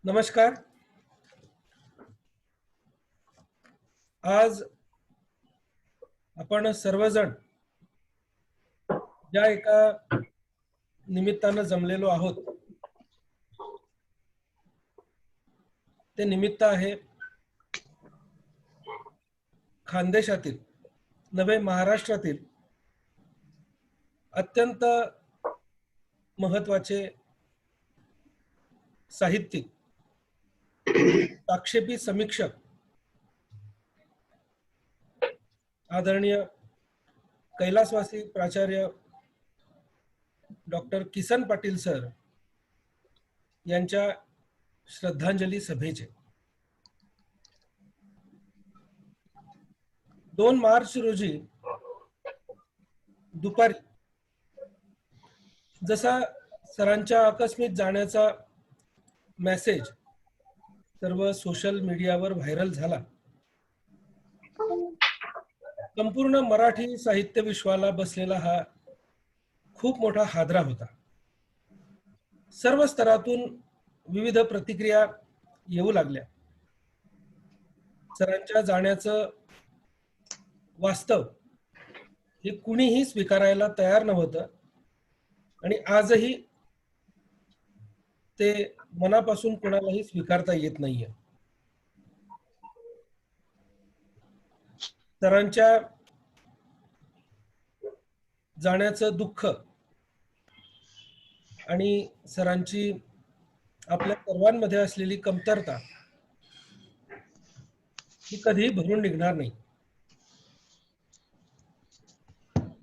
नमस्कार. आज आपण सर्वजण ज्या एका निमित्तानं जमलेलो आहोत ते निमित्त आहे खानदेशातील नवे महाराष्ट्रातील अत्यंत महत्वाचे साहित्यिक आक्षेपी समीक्षक आदरणीय कैलासवासी प्राचार्य डॉक्टर किसन पाटील सर यांच्या श्रद्धांजली सभेचे 2 मार्च रोजी दुपारी जसा सरांच्या आकस्मिक जाण्याचा मेसेज सर्व सोशल मीडियावर व्हायरल झाला, संपूर्ण मराठी साहित्य विश्वाला बसलेला हा खूप मोठा हादरा होता. सर्व स्तरातून विविध प्रतिक्रिया येऊ लागल्या. सरांच्या जाण्याचं वास्तव हे कुणीही स्वीकारायला तयार नव्हतं आणि आजही ते मनापासून कोणालाही स्वीकारता येत नाहीये. सरांच्या जाण्याचं दुःख आणि सरांची आपल्या सर्वांमध्ये असलेली कमतरता ही कधीही भरून निघणार नाही.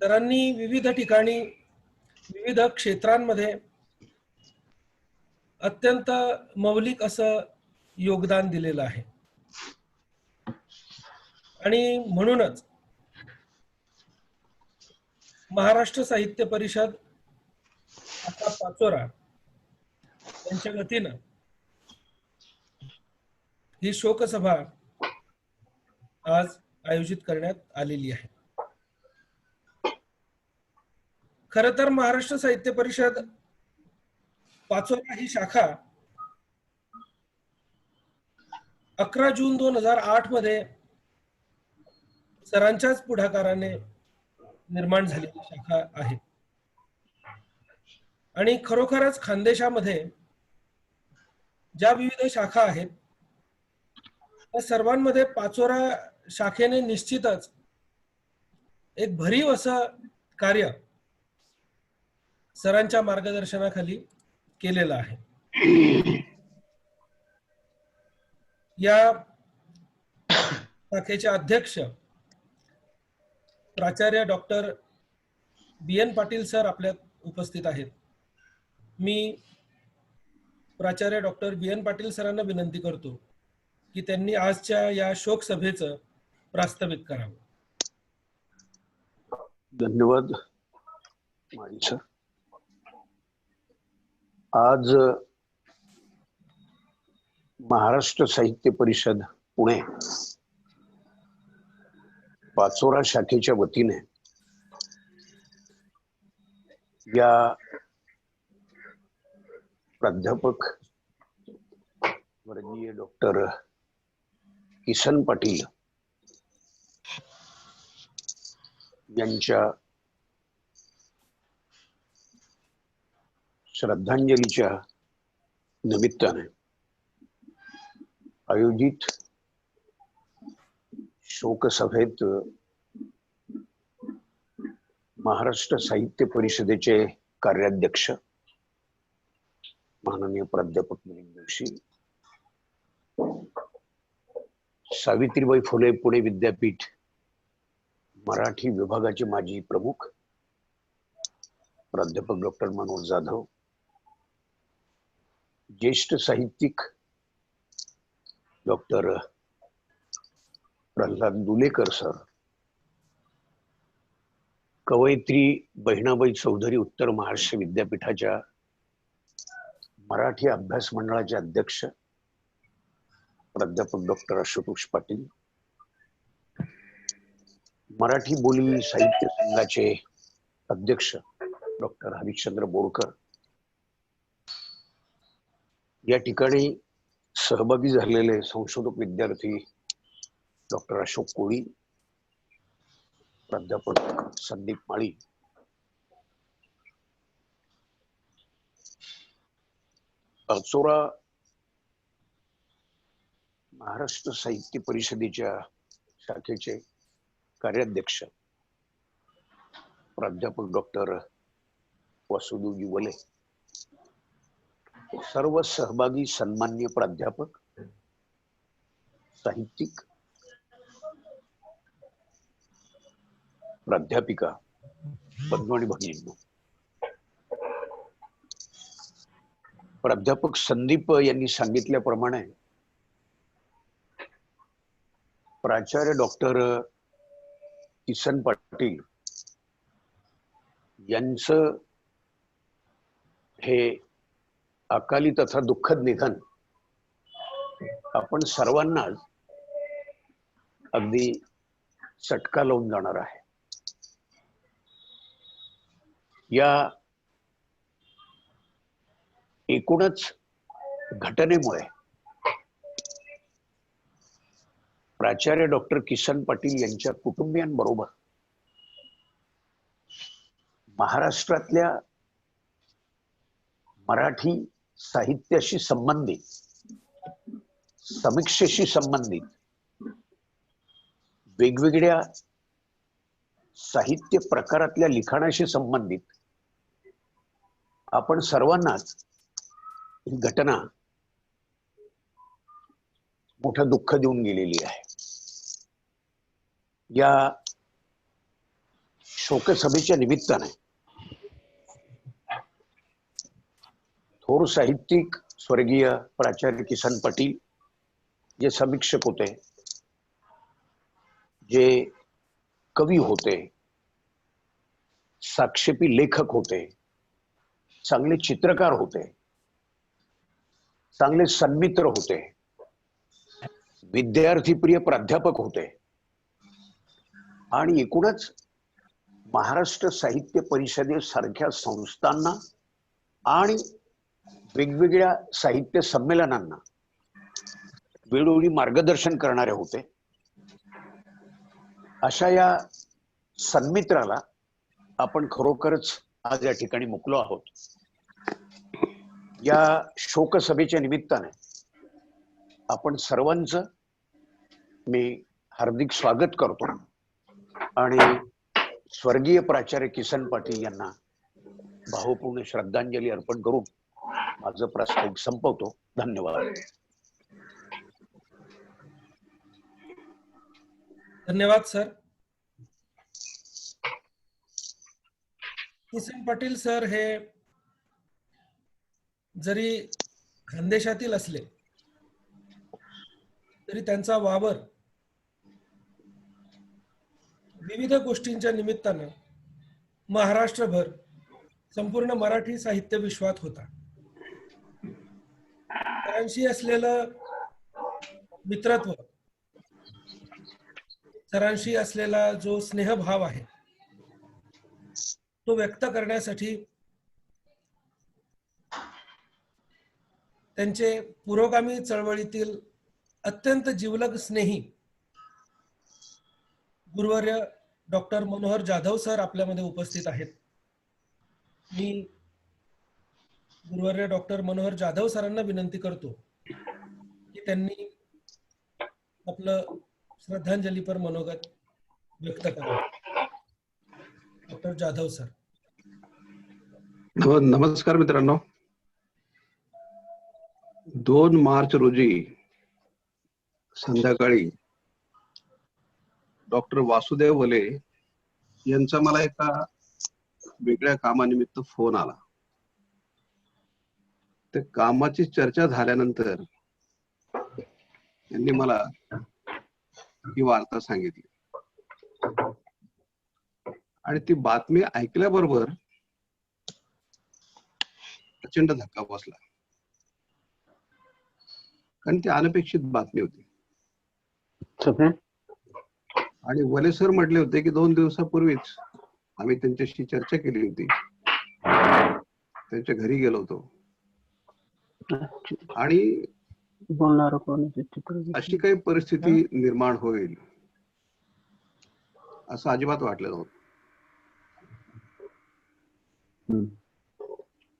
सरांनी विविध ठिकाणी विविध क्षेत्रांमध्ये अत्यंत मौलिक असं योगदान दिलेलं आहे आणि म्हणूनच महाराष्ट्र साहित्य परिषद आता पाचोरा यांच्या वतीनं ही शोकसभा आज आयोजित करण्यात आलेली आहे. खरं तर महाराष्ट्र साहित्य परिषद पाचोरा ही शाखा 11 जून 2008 मध्ये सरांच्याच पुढाकाराने निर्माण झालेली शाखा आहे आणि खरोखरच खानदेशामध्ये ज्या विविध शाखा आहेत त्या सर्वांमध्ये पाचोरा शाखेने निश्चितच एक भरीव असं कार्य सरांच्या मार्गदर्शनाखाली केलेलं आहे. या शाखेचे अध्यक्ष प्राचार्य डॉक्टर बी.एन. पाटील सर आपल्यात उपस्थित आहेत. मी प्राचार्य डॉक्टर बी.एन. पाटील सरांना विनंती करतो की त्यांनी आजच्या या शोक सभेचं प्रास्ताविक करावं. धन्यवाद माळी सर. आज महाराष्ट्र साहित्य परिषद पुणे पाचोरा शाखेच्या वतीने या प्राध्यापक वर्गीय डॉक्टर किसन पाटील यांच्या श्रद्धांजलीच्या निमित्ताने आयोजित शोकसभेत महाराष्ट्र साहित्य परिषदेचे कार्याध्यक्ष माननीय प्राध्यापक मिलिंद जोशी, सावित्रीबाई फुले पुणे विद्यापीठ मराठी विभागाचे माजी प्रमुख प्राध्यापक डॉक्टर मनोज जाधव, ज्येष्ठ साहित्यिक डॉक्टर प्रल्हाद दुलेकर सर, कवयित्री बहिणाबाई चौधरी उत्तर महाराष्ट्र विद्यापीठाच्या मराठी अभ्यास मंडळाचे अध्यक्ष प्राध्यापक डॉक्टर आशुतोष पाटील, मराठी बोली साहित्य संघाचे अध्यक्ष डॉक्टर हरिश्चंद्र बोरकर, या ठिकाणी सहभागी झालेले संशोधक विद्यार्थी डॉक्टर अशोक कोळी, प्राध्यापक संदीप माळी, अचोरा महाराष्ट्र साहित्य परिषदेच्या शाखेचे कार्याध्यक्ष प्राध्यापक डॉक्टर वासुदेव वले, सर्व सहभागी सन्मान्य प्राध्यापक, साहित्यिक, प्राध्यापिका, बंधू आणि भगिनींनो, प्राध्यापक संदीप यांनी सांगितल्याप्रमाणे प्राचार्य डॉक्टर किसन पाटील यांचं हे अकाली तथा दुःखद निधन आपण सर्वांनाच अगदी चटका लावून जाणार आहे. या एकूणच घटनेमुळे प्राचार्य डॉक्टर किसन पाटील यांच्या कुटुंबियांबरोबर महाराष्ट्रातल्या मराठी साहित्याशी संबंधित, समीक्षेशी संबंधित, वेगवेगळ्या साहित्य प्रकारातल्या लिखाणाशी संबंधित आपण सर्वांनाच ही घटना मोठं दुःख देऊन गेलेली आहे. या शोकसभेच्या निमित्ताने थोर साहित्यिक स्वर्गीय प्राचार्य किसन पाटील, जे समीक्षक होते, जे कवी होते, साक्षेपी लेखक होते, चांगले चित्रकार होते, चांगले सन्मित्र होते, विद्यार्थीप्रिय प्राध्यापक होते आणि एकूणच महाराष्ट्र साहित्य परिषदेसारख्या संस्थांना आणि वेगवेगळ्या साहित्य संमेलनांना वेळोवेळी मार्गदर्शन करणारे होते. अशा या सन्मित्राला आपण खरोखरच आज या ठिकाणी मुकलो आहोत. या शोकसभेच्या निमित्ताने आपण सर्वांचं मी हार्दिक स्वागत करतो आणि स्वर्गीय प्राचार्य किसन पाटील यांना भावपूर्ण श्रद्धांजली अर्पण करून माझं प्रास्ताविक संपवतो. धन्यवाद. धन्यवाद सर. किसन पाटील सर हे जरी खानदेशातील असले तरी त्यांचा वावर विविध गोष्टींच्या निमित्तानं महाराष्ट्रभर संपूर्ण मराठी साहित्य विश्वात होता. सरांशी असलेलं मित्रत्व, सरांशी असलेला जो स्नेहभाव आहे तो व्यक्त करण्यासाठी त्यांचे पुरोगामी चळवळीतील अत्यंत जिवलग स्नेही गुरुवर्य डॉक्टर मनोहर जाधव सर आपल्यामध्ये उपस्थित आहेत. मी गुरुवर्य डॉक्टर मनोहर जाधव सरांना विनंती करतो की त्यांनी आपलं श्रद्धांजलीपर मनोगत व्यक्त करावं. Doctor Jadhav sir. नमस्कार मित्रांनो. 2 मार्च रोजी संध्याकाळी डॉक्टर वासुदेव वले यांचा मला एका वेगळ्या कामानिमित्त फोन आला. ते कामाची चर्चा झाल्यानंतर त्यांनी मला ही वार्ता सांगितली आणि ती बातमी ऐकल्याबरोबर प्रचंड धक्का बसला, कारण ती अनपेक्षित बातमी होती. आणि वले सर म्हटले होते की 2 दिवसापूर्वीच आम्ही त्यांच्याशी चर्चा केली होती, त्यांच्या घरी गेलो होतो आणि बोलणार कोण आहे चित्र अशी काही परिस्थिती निर्माण होईल असं अजिबात वाटलं नव्हतं.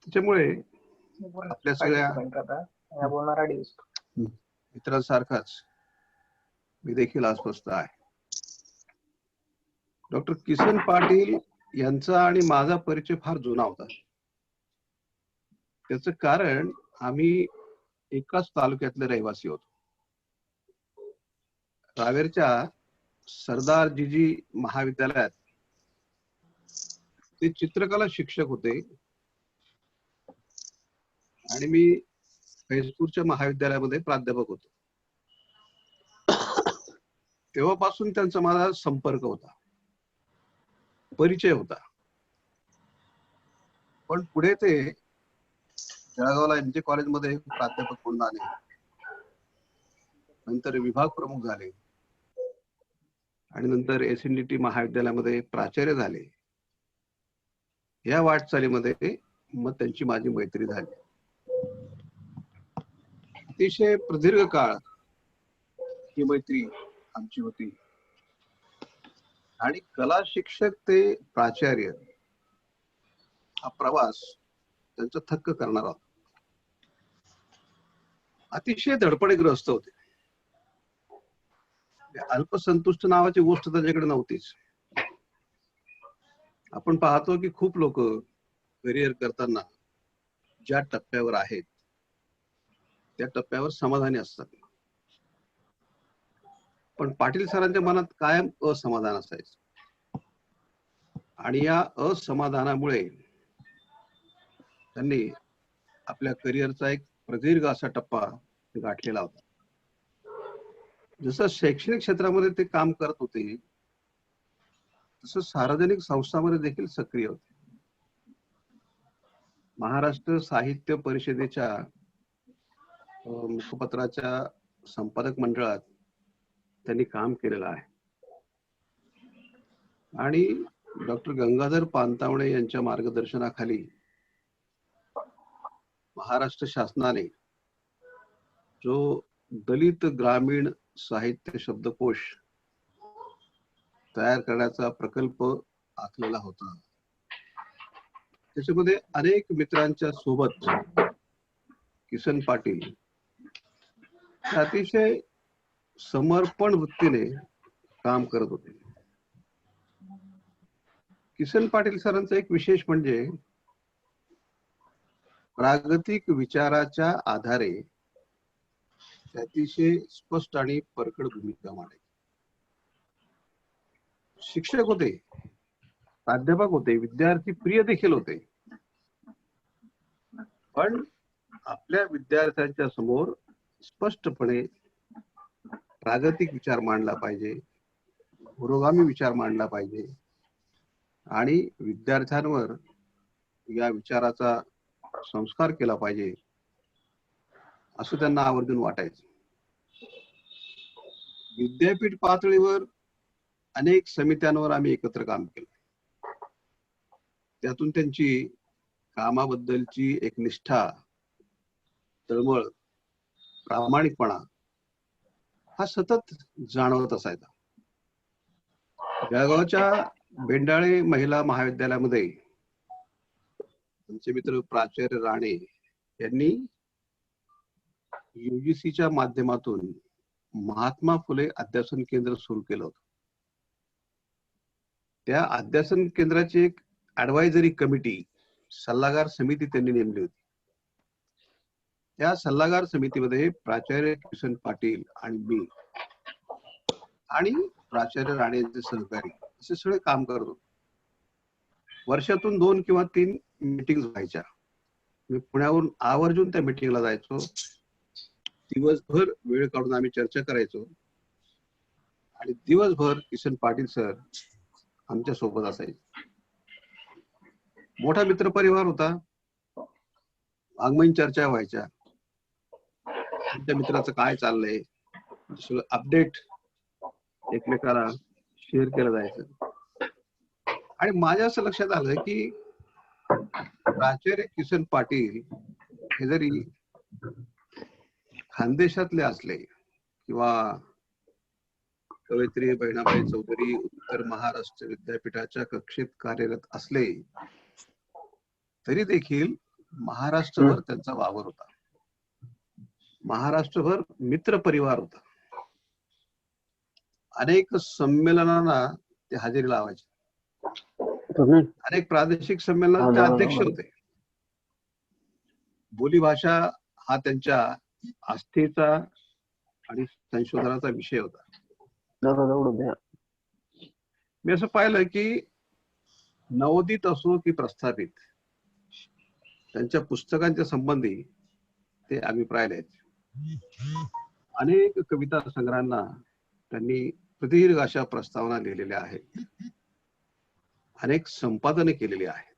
त्याच्यामुळे आपल्या सगळ्या मित्रांसारखाच मी देखील अस्वस्थ आहे. डॉक्टर किसन पाटील यांचा आणि माझा परिचय फार जुना होता. त्याचं कारण आम्ही एकाच तालुक्यातले रहिवासी होतो. रावेरच्या सरदार जीजी महाविद्यालयात ते चित्रकला शिक्षक होते आणि मी फैजपूरच्या महाविद्यालयामध्ये प्राध्यापक होतो. तेव्हापासून त्यांचा माझा संपर्क होता, परिचय होता. पण पुढे ते जळगावला MG कॉलेजमध्ये प्राध्यापक म्हणून आले, नंतर विभाग प्रमुख झाले आणि नंतर SNDT महाविद्यालयामध्ये प्राचार्य झाले. या वाटचालीमध्ये मग त्यांची माझी मैत्री झाली. अतिशय प्रदीर्घ काळ ही मैत्री आमची होती आणि कला शिक्षक ते प्राचार्य हा प्रवास त्यांचा थक्क करणारा होता. अतिशय धडपडीग्रस्त होते. अल्पसंतुष्ट नावाची गोष्ट त्यांच्याकडे नव्हतीच. आपण पाहतो की खूप लोक करिअर करताना ज्या टप्प्यावर आहेत त्या टप्प्यावर समाधानी असतात, पण पाटील सरांच्या मनात कायम असमाधान असायचं आणि या असमाधानामुळे त्यांनी आपल्या करिअरचा एक प्रदीर्घ असा टप्पा गाठलेला होता. जसं शैक्षणिक क्षेत्रामध्ये ते काम करत होते तसं सार्वजनिक संस्थांमध्ये देखील सक्रिय होते. महाराष्ट्र साहित्य परिषदेच्या मुखपत्राच्या संपादक मंडळात त्यांनी काम केलेलं आहे आणि डॉक्टर गंगाधर पानतावणे यांच्या मार्गदर्शनाखाली महाराष्ट्र शासनाने जो दलित ग्रामीण साहित्य शब्दकोश तयार करण्याचा प्रकल्प आखलेला होता. त्याच्यामध्ये अनेक मित्रांच्या सोबत किसन पाटील अतिशय समर्पण वृत्तीने काम करत होते. किसन पाटील सरांचा एक विशेष म्हणजे प्रागतिक विचाराच्या आधारे अतिशय स्पष्ट आणि परखड भूमिका मांडायची. शिक्षक होते, प्राध्यापक होते, विद्यार्थी प्रिय देखील होते, पण आपल्या विद्यार्थ्यांच्या समोर स्पष्टपणे प्रागतिक विचार मांडला पाहिजे, पुरोगामी विचार मांडला पाहिजे आणि विद्यार्थ्यांवर या विचाराचा संस्कार केला पाहिजे असं त्यांना आवर्जून वाटायचं. विद्यापीठ पातळीवर अनेक समित्यांवर आम्ही एकत्र काम केलं. त्यातून त्यांची कामाबद्दलची एक निष्ठा, तळमळ, प्रामाणिकपणा हा सतत जाणवत असायचा. जळगावच्या बेंडाळे महिला महाविद्यालयामध्ये आमचे मित्र प्राचार्य राणे यांनी UGCच्या माध्यमातून महात्मा फुले अध्यासन केंद्र सुरू केलं होतं. त्या अध्यासन केंद्राची एक ऍडवायझरी कमिटी, सल्लागार समिती त्यांनी नेमली होती. त्या सल्लागार समितीमध्ये प्राचार्य किसन पाटील आणि मी आणि प्राचार्य राणे यांचे सहकारी असे सगळे काम करत होते. वर्षातून 2 किंवा 3 मीटिंग व्हायच्या. मी पुण्यावरून आवर्जून त्या मीटिंगला जायचो. दिवसभर वेळ काढून आम्ही चर्चा करायचो आणि दिवसभर किसन पाटील सर आमच्या सोबत असायचे. मोठा मित्रपरिवार होता. वाङ्मयीन चर्चा व्हायच्या. आमच्या मित्राचं काय चाललंय सगळं अपडेट एकमेकाला शेअर केलं जायचं. आणि माझ्या असं लक्षात आलं की प्राचार्य किसन पाटील हे जरी खानदेशातले असले किंवा कवयित्री बहिणाबाई चौधरी उत्तर महाराष्ट्र विद्यापीठाच्या कक्षेत कार्यरत असले तरी देखील महाराष्ट्रभर त्यांचा वावर होता. महाराष्ट्रभर मित्र परिवार होता. अनेक संमेलनांना ते हजेरी लावायचे. अनेक प्रादेशिक संमेलनात ते अध्यक्ष होते. बोलीभाषा हा त्यांच्या आस्थेचा आणि संशोधनाचा विषय होता. मी असं पाहिलं की नवोदित असो की प्रस्थापित, त्यांच्या पुस्तकांच्या संबंधी ते अभिप्राय द्यायचे. अनेक कविता संग्रहांना त्यांनी प्रदीर्घ अशा प्रस्तावना लिहिलेल्या आहेत. अनेक संपादने केलेली आहेत.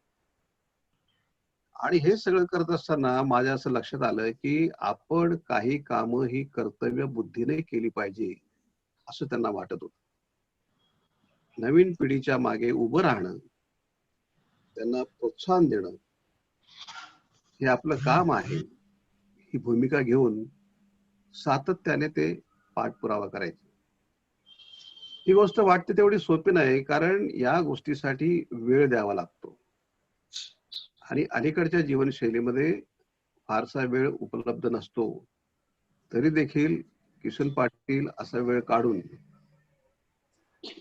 आणि हे सगळं करत असताना माझ्या असं लक्षात आलं की आपण काही कामं ही कर्तव्य बुद्धीने केली पाहिजे असं त्यांना वाटत होतं. नवीन पिढीच्या मागे उभं राहणं, त्यांना प्रोत्साहन देणं हे आपलं काम आहे, ही भूमिका घेऊन सातत्याने ते पाठपुरावा करायचे. ही गोष्ट वाटते तेवढी सोपी नाही, कारण या गोष्टीसाठी वेळ द्यावा लागतो आणि अलीकडच्या जीवनशैलीमध्ये फारसा वेळ उपलब्ध नसतो. तरी देखील किशन पाटील असा वेळ काढून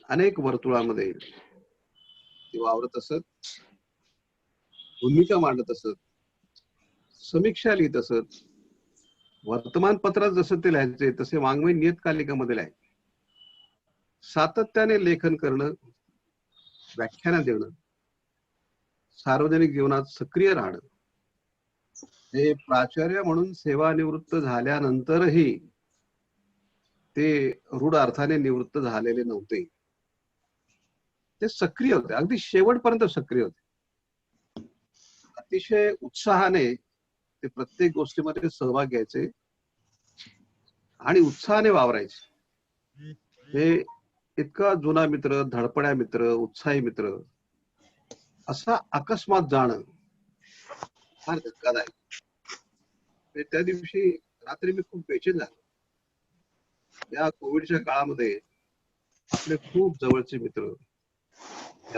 अनेक वर्तुळामध्ये ते वावरत असत, भूमिका मांडत असत, समीक्षा लिहित असत. वर्तमानपत्रात जसं ते लिहायचे तसे वाङ्मय नियतकालिकामध्ये लिहायचे. सातत्याने लेखन करणं, व्याख्यान देणं, सार्वजनिक जीवनात सक्रिय राहणं, हे प्राचार्य म्हणून सेवानिवृत्त झाल्यानंतरही ते रूढ अर्थाने निवृत्त झालेले नव्हते. ते सक्रिय होते, अगदी शेवटपर्यंत सक्रिय होते. अतिशय उत्साहाने ते प्रत्येक गोष्टीमध्ये सहभाग घ्यायचे आणि उत्साहाने वावरायचे. हे इतका जुना मित्र, धडपड्या मित्र, उत्साही मित्र असा अकस्मात जाणं फार धक्कादायक. त्या दिवशी रात्री मी खूप बेचैन झालो. या कोविडच्या काळामध्ये आपले खूप जवळचे मित्र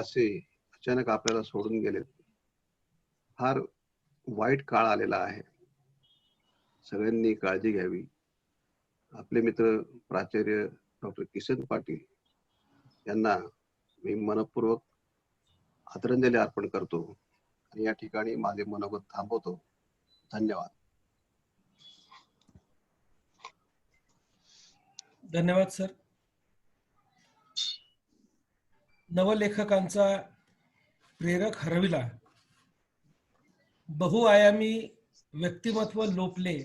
असे अचानक आपल्याला सोडून गेले. फार वाईट काळ आलेला आहे. सगळ्यांनी काळजी घ्यावी. आपले मित्र प्राचार्य डॉक्टर किसन पाटील यांना मी मनपूर्वक आदरांजली अर्पण करतो आणि या ठिकाणी माझे मनोगत थांबवतो. धन्यवाद. धन्यवाद सर. नवलेखकांचा प्रेरक हरविला, बहुआयामी व्यक्तिमत्व लोपले,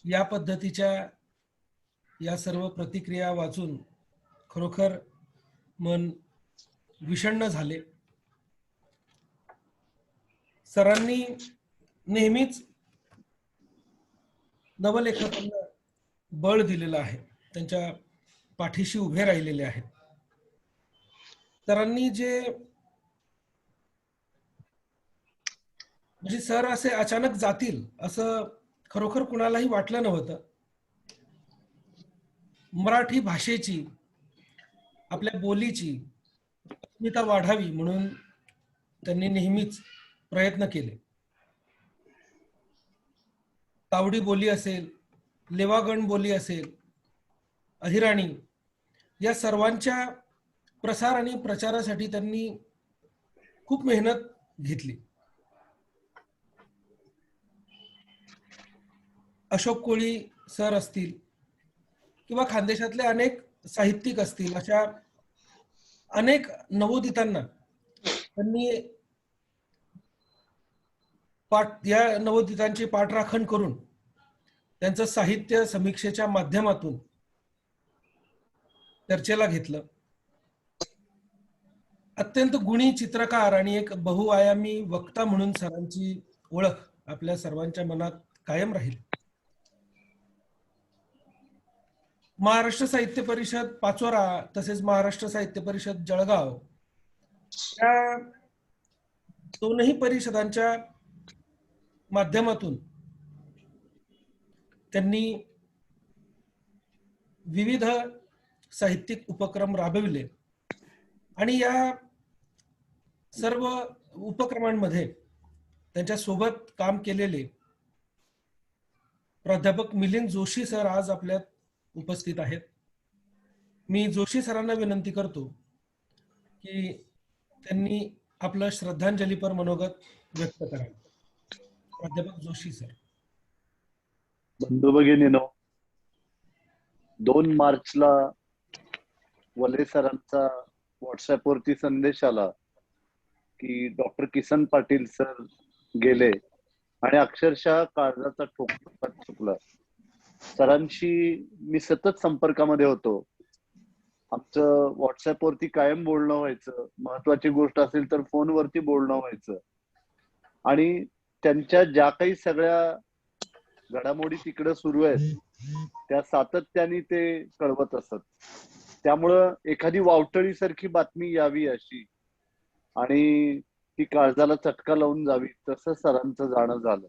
या पद्धतीच्या या सर्व प्रतिक्रिया वाचून खरोखर मन विषण्ण झाले. सरांनी नेहमीच नवलेखकांना बळ दिलेलं आहे, त्यांच्या पाठीशी उभे राहिलेले आहेत. सरांनी जे म्हणजे सर असे अचानक जातील असं खरोखर कुणालाही वाटलं नव्हतं. मराठी भाषेची, आपल्या बोलीची अस्मिता वाढावी म्हणून त्यांनी नेहमीच प्रयत्न केले. तावडी बोली असेल, लेवागण बोली असेल, अहिराणी, या सर्वांच्या प्रसार आणि प्रचारासाठी त्यांनी खूप मेहनत घेतली. अशोक कोळी सर असतील किंवा खानदेशातले अनेक साहित्यिक असतील, अशा अनेक नवोदितांना त्यांनी या नवोदितांची पाठराखण करून त्यांचं साहित्य समीक्षेच्या माध्यमातून चर्चेला घेतलं. अत्यंत गुणी चित्रकार आणि एक बहुआयामी वक्ता म्हणून सरांची ओळख आपल्या सर्वांच्या मनात कायम राहील. महाराष्ट्र साहित्य परिषद पाचोरा तसेच महाराष्ट्र साहित्य परिषद जळगाव या दोनही परिषदांच्या माध्यमातून त्यांनी विविध साहित्यिक उपक्रम राबविले आणि या सर्व उपक्रमांमध्ये त्यांच्या सोबत काम केलेले प्राध्यापक मिलिंद जोशी सर आज आपल्यात उपस्थित आहेत. मी जोशी सरांना विनंती करतो की त्यांनी आपलं श्रद्धांजलीपर मनोगत व्यक्त करावं. प्राध्यापक जोशी सर. बंधू भगिनीनो, 2 मार्चला वले सरांचा व्हॉट्सअपवरती संदेश आला की डॉक्टर किसन पाटील सर गेले आणि अक्षरशः काळजाचा ठोका चुकला. सरांशी मी सतत संपर्कामध्ये होतो. आमचं व्हॉट्सअपवरती कायम बोलणं व्हायचं. महत्वाची गोष्ट असेल तर फोनवरती बोलणं व्हायचं. आणि त्यांच्या ज्या काही सगळ्या घडामोडी तिकडे सुरू आहेत त्या सातत्याने ते कळवत असत. त्यामुळं एखादी वावटळी सारखी बातमी यावी अशी आणि ती काळजाला चटका लावून जावी तसं सरांचं जाणं झालं.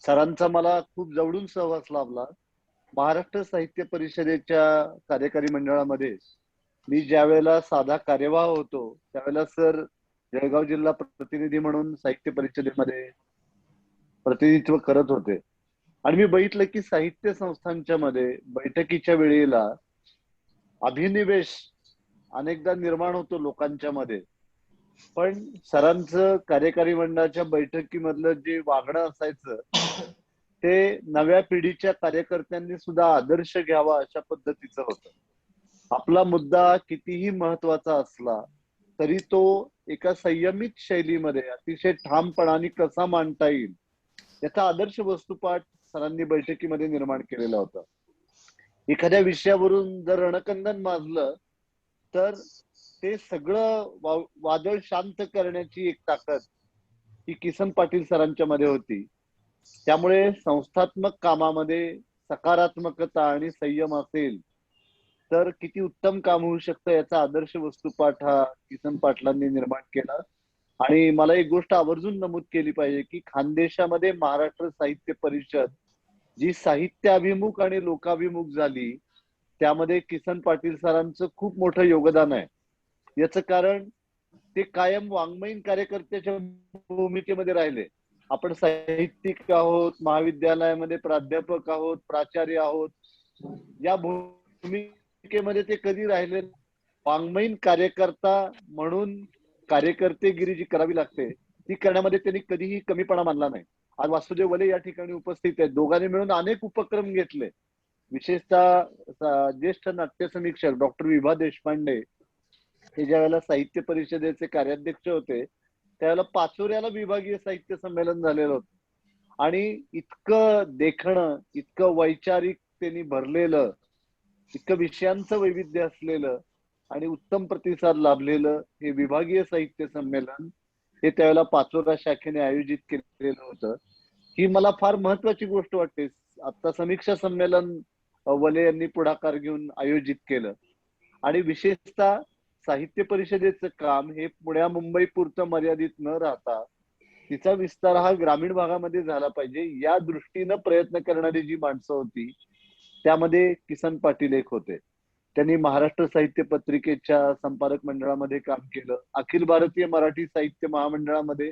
सरांचा मला खूप जवळून सहवास लाभला. महाराष्ट्र साहित्य परिषदेच्या कार्यकारी मंडळामध्ये मी ज्या वेळेला साधा कार्यवाह होतो त्यावेळेला सर जळगाव जिल्हा प्रतिनिधी म्हणून साहित्य परिषदेमध्ये प्रतिनिधित्व करत होते. आणि मी बघितलं की साहित्य संस्थांच्या मध्ये बैठकीच्या वेळेला अभिनिवेश अनेकदा निर्माण होतो लोकांच्या मध्ये, पण सरांचं कार्यकारी मंडळाच्या बैठकीमधलं जे वागणं असायचं ते नव्या पिढीच्या कार्यकर्त्यांनी सुद्धा आदर्श घ्यावा अशा पद्धतीचं होतं. आपला मुद्दा कितीही महत्वाचा असला तरी तो एका संयमित शैलीमध्ये अतिशय ठामपणाने कसा मांडता येईल याचा आदर्श वस्तुपाठ सरांनी बैठकीमध्ये निर्माण केलेला होता. एखाद्या विषयावरून जर रणकंदन माजलं तर ते सगळं वादळ शांत करण्याची एक ताकद ही किसन पाटील सरांच्या मध्ये होती. त्यामुळे संस्थात्मक कामामध्ये सकारात्मकता आणि संयम असेल तर किती उत्तम काम होऊ शकतं याचा आदर्श वस्तुपाठ हा किसन पाटलांनी निर्माण केला. आणि मला एक गोष्ट आवर्जून नमूद केली पाहिजे की खानदेशामध्ये महाराष्ट्र साहित्य परिषद जी साहित्याभिमुख आणि लोकाभिमुख झाली त्यामध्ये किसन पाटील सरांचं खूप मोठं योगदान आहे. याचं कारण ते कायम वाङ्मयीन कार्यकर्त्याच्या भूमिकेमध्ये राहिले. आपण साहित्यिक आहोत, महाविद्यालयामध्ये प्राध्यापक आहोत, प्राचार्य आहोत, या भूमिकेमध्ये ते कधी राहिले. वाङ्मयीन कार्यकर्ता म्हणून कार्यकर्तेगिरी जी करावी लागते ती करण्यामध्ये त्यांनी कधीही कमीपणा मानला नाही. आज वासुदेव वले या ठिकाणी उपस्थित आहेत. दोघांनी मिळून अनेक उपक्रम घेतले. विशेषतः ज्येष्ठ नाट्य समीक्षक डॉक्टर विभा देशपांडे हे ज्या वेळेला साहित्य परिषदेचे कार्याध्यक्ष होते त्यावेळेला पाचोऱ्याला विभागीय साहित्य संमेलन झालेलं होतं आणि इतकं देखणं, इतकं वैचारिकतेने भरलेलं, इतकं विषयांचं वैविध्य असलेलं आणि उत्तम प्रतिसाद लाभलेलं हे विभागीय साहित्य संमेलन हे त्यावेळेला पाचोरा शाखेने आयोजित केलेलं होतं. ही मला फार महत्वाची गोष्ट वाटते. आता समीक्षा संमेलन वले यांनी पुढाकार घेऊन आयोजित केलं आणि विशेषतः साहित्य परिषदेचं काम हे पुण्या मुंबई पुरतं मर्यादित न राहता तिचा विस्तार हा ग्रामीण भागामध्ये झाला पाहिजे या दृष्टीनं प्रयत्न करणारी जी माणसं होती त्यामध्ये किसन पाटील एक होते. त्यांनी महाराष्ट्र साहित्य पत्रिकेच्या संपादक मंडळामध्ये काम केलं. अखिल भारतीय मराठी साहित्य महामंडळामध्ये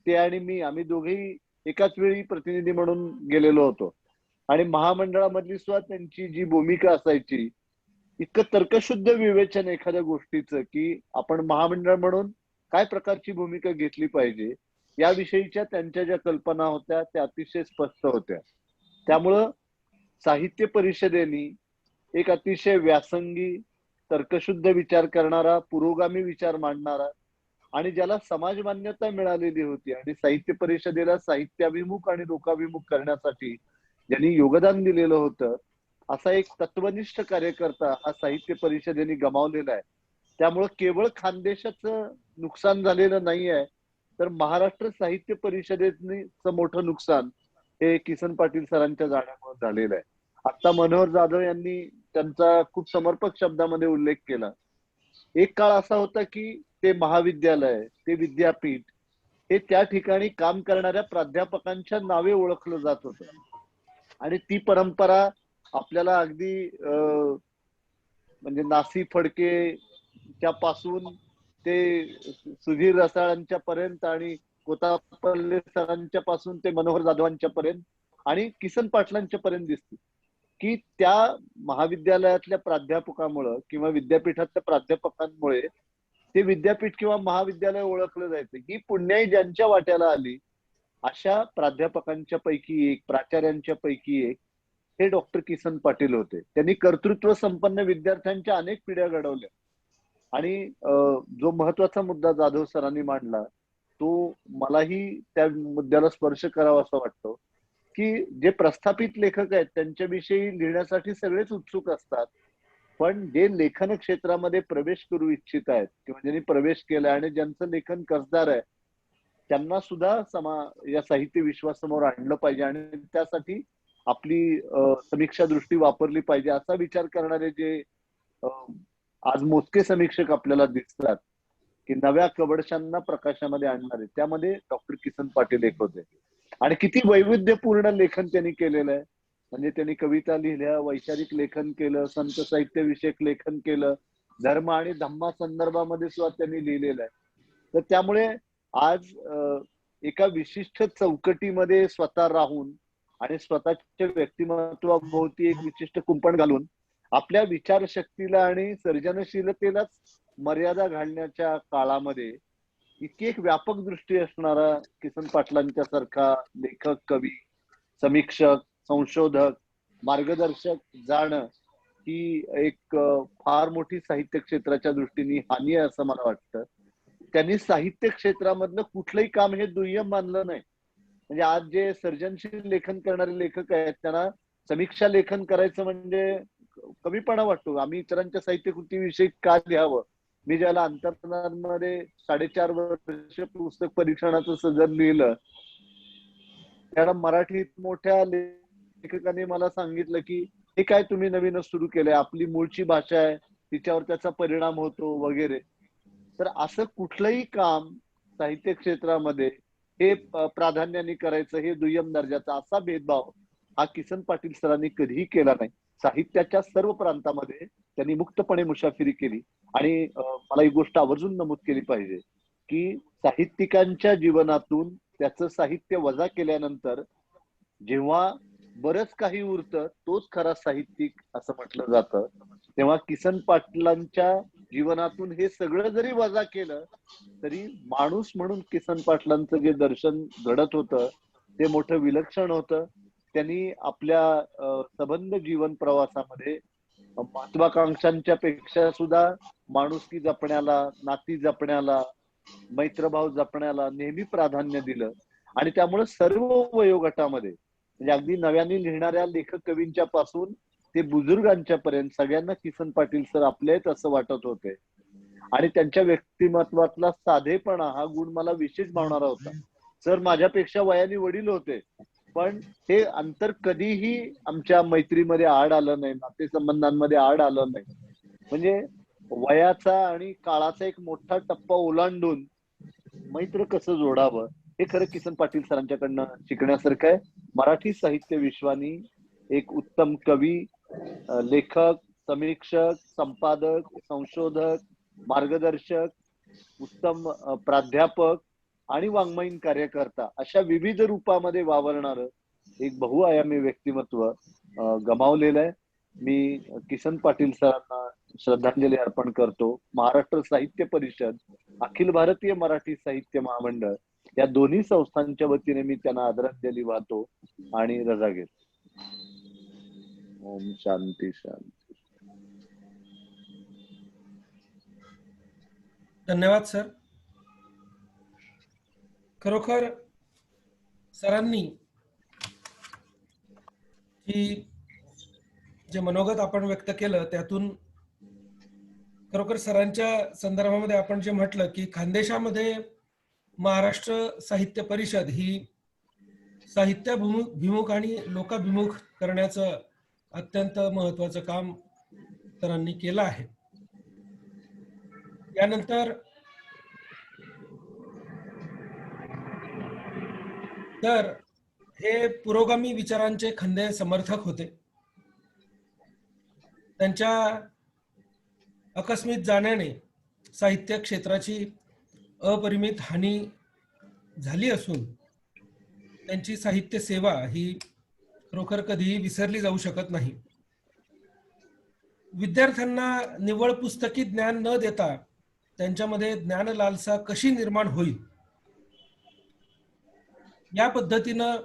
ते आणि मी आम्ही दोघेही एकाच वेळी प्रतिनिधी म्हणून गेलेलो होतो आणि महामंडळामधली सुद्धा त्यांची जी भूमिका असायची इतकं तर्कशुद्ध विवेचन एखाद्या गोष्टीचं की आपण महामंडळ म्हणून काय प्रकारची भूमिका घेतली पाहिजे याविषयीच्या त्यांच्या ज्या कल्पना होत्या त्या अतिशय स्पष्ट होत्या. त्यामुळं साहित्य परिषदेनी एक अतिशय व्यासंगी, तर्कशुद्ध विचार करणारा, पुरोगामी विचार मांडणारा आणि ज्याला समाज मान्यता मिळालेली होती आणि साहित्य परिषदेला साहित्याभिमुख आणि लोकाभिमुख करण्यासाठी ज्यांनी योगदान दिलेलं होतं असा एक तत्वनिष्ठ कार्यकर्ता हा साहित्य परिषदेने गमावलेला आहे. त्यामुळं केवळ खानदेशाचं नुकसान झालेलं नाही आहे तर महाराष्ट्र साहित्य परिषदेचं मोठं नुकसान हे किसन पाटील सरांच्या जाण्यामुळे झालेलं आहे. आता मनोहर जाधव यांनी त्यांचा खूप समर्पक शब्दामध्ये उल्लेख केला. एक काळ असा होता की ते महाविद्यालय, ते विद्यापीठ हे त्या ठिकाणी काम करणाऱ्या प्राध्यापकांच्या नावे ओळखलं जात होतं आणि ती परंपरा आपल्याला अगदी म्हणजे नासी फडकेच्या पासून ते सुधीर रसाळांच्या पर्यंत आणि कोतापल्ले सरांच्या पासून ते मनोहर जाधवांच्या पर्यंत आणि किसन पाटलांच्या पर्यंत दिसते की त्या महाविद्यालयातल्या प्राध्यापकामुळं किंवा विद्यापीठातल्या प्राध्यापकांमुळे ते विद्यापीठ किंवा महाविद्यालय ओळखलं जायचं. ही पुण्याई ज्यांच्या वाट्याला आली अशा प्राध्यापकांच्या पैकी एक, प्राचार्यांच्या पैकी एक हे डॉक्टर किसन पाटील होते. त्यांनी कर्तृत्व संपन्न विद्यार्थ्यांच्या अनेक पिढ्या घडवल्या. आणि जो महत्वाचा मुद्दा जाधव सरांनी मांडला तो मलाही त्या मुद्द्याला स्पर्श करावा असं वाटतो की जे प्रस्थापित लेखक आहेत त्यांच्याविषयी लिहिण्यासाठी सगळेच उत्सुक असतात, पण जे लेखन क्षेत्रामध्ये प्रवेश करू इच्छित आहेत किंवा ज्यांनी प्रवेश केला आणि ज्यांचं लेखन कसदार आहे त्यांना सुद्धा या साहित्य विश्वासमोर आणलं पाहिजे आणि त्यासाठी आपली समीक्षा दृष्टी वापरली पाहिजे असा विचार करणारे जे आज मोजके समीक्षक आपल्याला दिसतात की नव्या कबडशांना प्रकाशामध्ये आणणारे, त्यामध्ये डॉक्टर किसन पाटील एक होते. आणि किती वैविध्यपूर्ण लेखन त्यांनी केलेलं आहे. म्हणजे त्यांनी कविता लिहिल्या, वैचारिक लेखन केलं, संत साहित्य विषयक लेखन केलं, धर्म आणि धम्मा संदर्भामध्ये सुद्धा त्यांनी लिहिलेलं आहे. तर त्यामुळे आज एका विशिष्ट चौकटीमध्ये स्वतः राहून आणि स्वतःच्या व्यक्तिमत्वाभोवती एक विशिष्ट कुंपण घालून आपल्या विचारशक्तीला आणि सर्जनशीलतेलाच मर्यादा घालण्याच्या काळामध्ये इतकी एक व्यापक दृष्टी असणारा किसन पाटलांच्या सारखा लेखक, कवी, समीक्षक, संशोधक, मार्गदर्शक जाणं ही एक फार मोठी साहित्य क्षेत्राच्या दृष्टीने हानी आहे असं मला वाटतं. त्यांनी साहित्य क्षेत्रामधलं कुठलंही काम हे दुय्यम मानलं नाही. म्हणजे आज जे सर्जनशील लेखन करणारे लेखक आहेत त्यांना समीक्षा लेखन करायचं म्हणजे कमीपणा वाटतो. आम्ही इतरांच्या साहित्य कृतीविषयी का लिहावं? मी ज्याला अंतर्नामध्ये 4.5 वर्ष पुस्तक परीक्षणाचं सजन लिहिलं त्याला मराठीत मोठ्या लेखकांनी मला सांगितलं की हे काय तुम्ही नवीनच सुरू केलंय, आपली मूळची भाषा आहे तिच्यावर त्याचा परिणाम होतो वगैरे. तर असं कुठलंही काम साहित्य क्षेत्रामध्ये हे प्राधान्याने करायचं हे दुय्यम दर्जाचा असा भेदभाव हा किसन पाटील सरांनी कधीही केला नाही. साहित्याच्या सर्व प्रांतामध्ये त्यांनी मुक्तपणे मुसाफिरी केली. आणि मला ही गोष्ट आवर्जून नमूद केली पाहिजे की साहित्यिकांच्या जीवनातून त्याचं साहित्य वजा केल्यानंतर जेव्हा बरंच काही उरतं तोच खरा साहित्यिक असं म्हटलं जातं, तेव्हा किसन पाटलांच्या जीवनातून हे सगळं जरी वजा केलं तरी माणूस म्हणून किसन पाटलांचं जे दर्शन घडत होतं ते मोठं विलक्षण होतं. त्यांनी आपल्या सबंध जीवन प्रवासामध्ये महत्वाकांक्षांच्या पेक्षा सुद्धा माणुसकी जपण्याला, नाती जपण्याला, मैत्रभाव जपण्याला नेहमी प्राधान्य दिलं. आणि त्यामुळे सर्व वयोगटामध्ये म्हणजे अगदी नव्याने लिहिणाऱ्या लेखक कवींच्या पासून ते बुजुर्गांच्या पर्यंत सगळ्यांना किसन पाटील सर आपले आहेत असं वाटत होते. आणि त्यांच्या व्यक्तिमत्वातला साधेपणा हा गुण मला विशेष भावणारा होता. सर माझ्यापेक्षा वयाने वडील होते, पण हे अंतर कधीही आमच्या मैत्रीमध्ये आड आलं नाही, नातेसंबंधांमध्ये आड आलं नाही. म्हणजे वयाचा आणि काळाचा एक मोठा टप्पा ओलांडून मैत्र कसं जोडावं हे खरं किसन पाटील सरांच्याकडनं शिकण्यासारखं आहे. मराठी साहित्य विश्वानी एक उत्तम कवी, लेखक, समीक्षक, संपादक, संशोधक, मार्गदर्शक, उत्तम प्राध्यापक आणि वाङ्मयीन कार्यकर्ता अशा विविध रूपामध्ये वावरणारं एक बहुआयामी व्यक्तिमत्व गमावलेलं आहे. मी किसन पाटील सरांना श्रद्धांजली अर्पण करतो. महाराष्ट्र साहित्य परिषद, अखिल भारतीय मराठी साहित्य महामंडळ या दोन्ही संस्थांच्या वतीने मी त्यांना आदरांजली वाहतो आणि रजा घेतो. ओम शांती शांती. धन्यवाद सर. खरोखर सरांनी ही जे मनोगत आपण व्यक्त केलं त्यातून खरोखर सरांच्या संदर्भामध्ये आपण जे म्हटलं की खानदेशामध्ये महाराष्ट्र साहित्य परिषद ही साहित्याभिमुख आणि लोकाभिमुख करण्याचं अत्यंत महत्वाचं काम सरांनी केलं आहे. यानंतर तर हे पुरोगामी विचारांचे खंदे समर्थक होते. त्यांच्या आकस्मित जाण्याने साहित्य क्षेत्राची अपरिमित हानी झाली असून त्यांची साहित्य सेवा ही खरोखर कधीही विसरली जाऊ शकत नाही. विद्यार्थ्यांना निव्वळ पुस्तकी ज्ञान न देता त्यांच्यामध्ये ज्ञान लालसा कशी निर्माण होईल या पद्धतीनं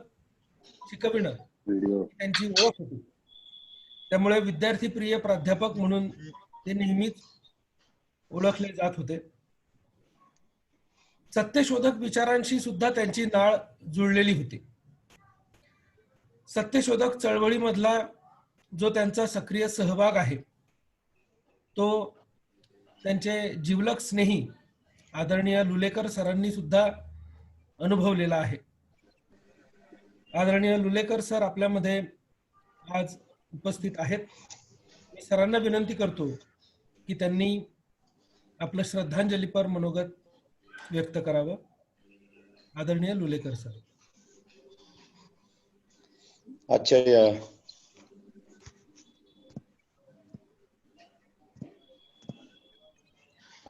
शिकविणं व्हिडिओ त्यांची ओळख होती. त्यामुळे विद्यार्थी प्रिय प्राध्यापक म्हणून ते नेहमीच ओळखले जात होते. सत्यशोधक विचारांशी सुद्धा त्यांची नाळ जुळलेली होती. सत्यशोधक चळवळीमधला जो त्यांचा सक्रिय सहभाग आहे तो त्यांचे जिवलग स्नेही आदरणीय लुलेकर सरांनी सुद्धा अनुभवलेला आहे. आदरणीय लुलेकर सर आपल्यामध्ये आज उपस्थित आहेत. मी सरांना विनंती करतो की त्यांनी आपलं श्रद्धांजलीपर मनोगत व्यक्त करावं. आदरणीय लुलेकर सर.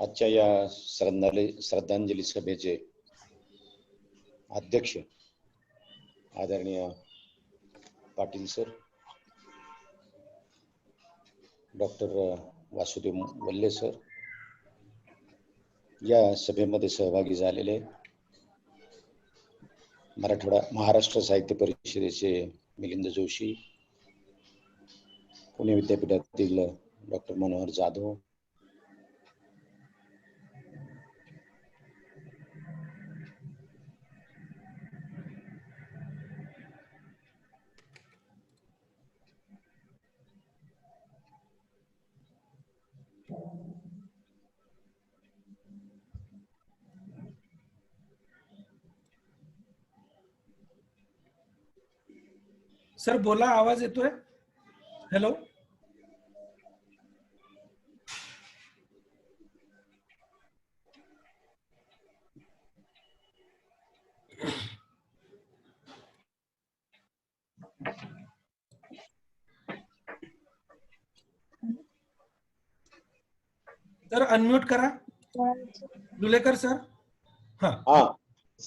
आजच्या या श्रद्धांजली सभेचे अध्यक्ष आदरणीय Patil sir, doctor Vasudev Valle sir, या सभेमध्ये सहभागी झालेले महाराष्ट्र साहित्य परिषदेचे मिलिंद जोशी, पुणे विद्यापीठातील डॉक्टर मनोहर जाधव, सर बोला, आवाज येतोय? हॅलो. सर अनम्यूट करा. लुलेकर सर. हा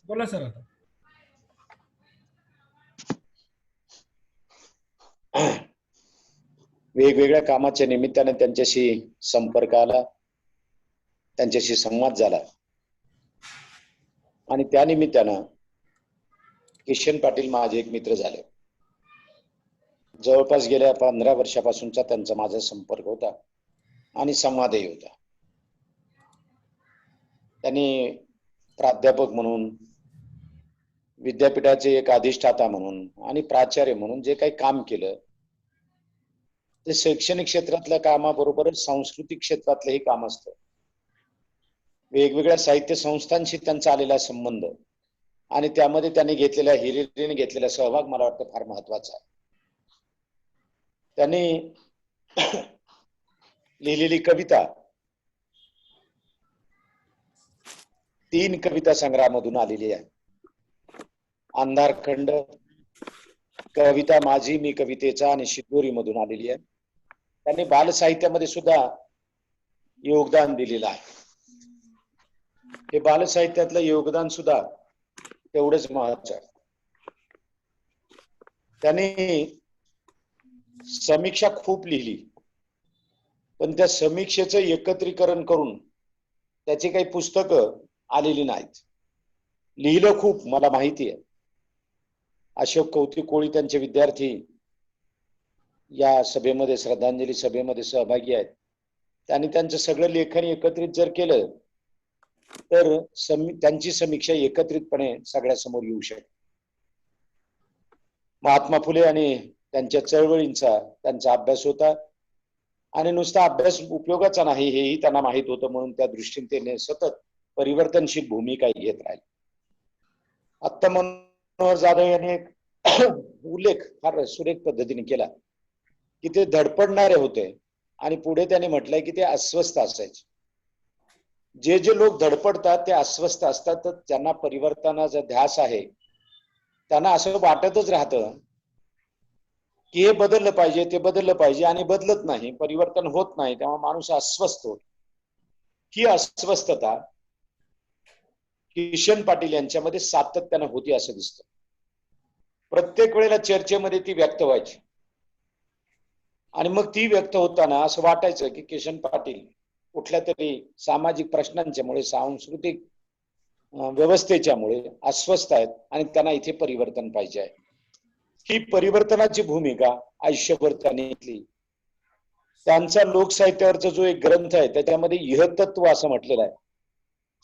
बोला सर. आता वेगवेगळ्या कामाच्या निमित्ताने त्यांच्याशी संपर्क आला, त्यांच्याशी संवाद झाला आणि त्या निमित्तानं किशन पाटील माझे एक मित्र झाले. जवळपास गेल्या 15 वर्षापासूनचा त्यांचा माझा संपर्क होता आणि संवादही होता. त्यांनी प्राध्यापक म्हणून, विद्यापीठाचे एक अधिष्ठाता म्हणून आणि प्राचार्य म्हणून जे काही काम केलं ते शैक्षणिक क्षेत्रातल्या कामाबरोबरच सांस्कृतिक क्षेत्रातलंही काम असतं. वेगवेगळ्या साहित्य संस्थांशी त्यांचा आलेला संबंध आणि त्यामध्ये त्यांनी घेतलेल्या हिरिरीने घेतलेला सहभाग मला वाटतं फार महत्वाचा आहे. त्यांनी लिहिलेली कविता 3 कविता संग्रहामधून आलेली आहे. अंधारखंड, कविता माझी मी कवितेचा आणि शिदोरी मधून आलेली आहे. त्यांनी बालसाहित्यामध्ये सुद्धा योगदान दिलेलं आहे. हे बालसाहित्यातलं योगदान सुद्धा तेवढंच महत्वाचं आहे. त्यांनी समीक्षा खूप लिहिली, पण त्या समीक्षेचं एकत्रीकरण करून त्याची काही पुस्तकं आलेली नाहीत. लिहिलं खूप, मला माहिती आहे. अशोक कौतिक कोळी त्यांचे विद्यार्थी या सभेमध्ये, श्रद्धांजली सभेमध्ये सहभागी आहेत. त्यांनी त्यांचं सगळं लेखन एकत्रित जर केलं तर त्यांची समीक्षा एकत्रितपणे सगळ्यासमोर येऊ शकते. महात्मा फुले आणि त्यांच्या चळवळींचा त्यांचा अभ्यास होता आणि नुसता अभ्यास उपयोगाचा नाही हेही त्यांना माहित होतं. म्हणून त्या दृष्टीने त्याने सतत परिवर्तनशील भूमिका घेत राहील. आत्ता मनोहर जाधव यांनी एक उल्लेख फार सुरेख पद्धतीने केला की ते धडपडणारे होते आणि पुढे त्याने म्हटलंय की ते अस्वस्थ असायचे. जे लोक धडपडतात ते अस्वस्थ असतात, तर त्यांना परिवर्तनाचा ध्यास आहे त्यांना असं वाटतच राहतं की हे बदललं पाहिजे, ते बदललं पाहिजे, आणि बदलत नाही, परिवर्तन होत नाही, तेव्हा माणूस अस्वस्थ होतो. ही अस्वस्थता किशन पाटील यांच्यामध्ये सातत्यानं होती असं दिसतं. प्रत्येक वेळेला चर्चेमध्ये ती व्यक्त व्हायची, आणि मग ती व्यक्त होताना असं वाटायचं की किशन पाटील कुठल्या तरी सामाजिक प्रश्नांच्यामुळे, सांस्कृतिक व्यवस्थेच्यामुळे अस्वस्थ आहेत आणि त्यांना इथे परिवर्तन पाहिजे आहे. ही परिवर्तनाची भूमिका आयुष्यभर त्यांनी घेतली. त्यांचा लोकसाहित्यावरचा जो एक ग्रंथ आहे त्याच्यामध्ये इहतत्व असं म्हटलेलं आहे.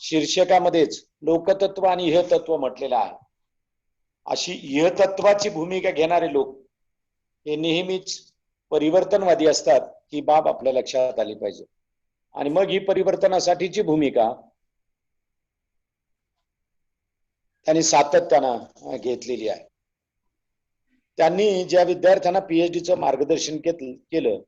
शीर्षकामध्येच लोकतत्व आणि इहतत्व म्हटलेलं आहे. अशी इहतत्वाची भूमिका घेणारे लोक हे नेहमीच परिवर्तनवादी असतात, ही बाब आपल्या लक्षात आली पाहिजे. आणि मग ही परिवर्तनासाठीची भूमिका त्यांनी सातत्यानं घेतलेली आहे. त्यांनी ज्या विद्यार्थ्यांना पीएचडीचं मार्गदर्शन केलं,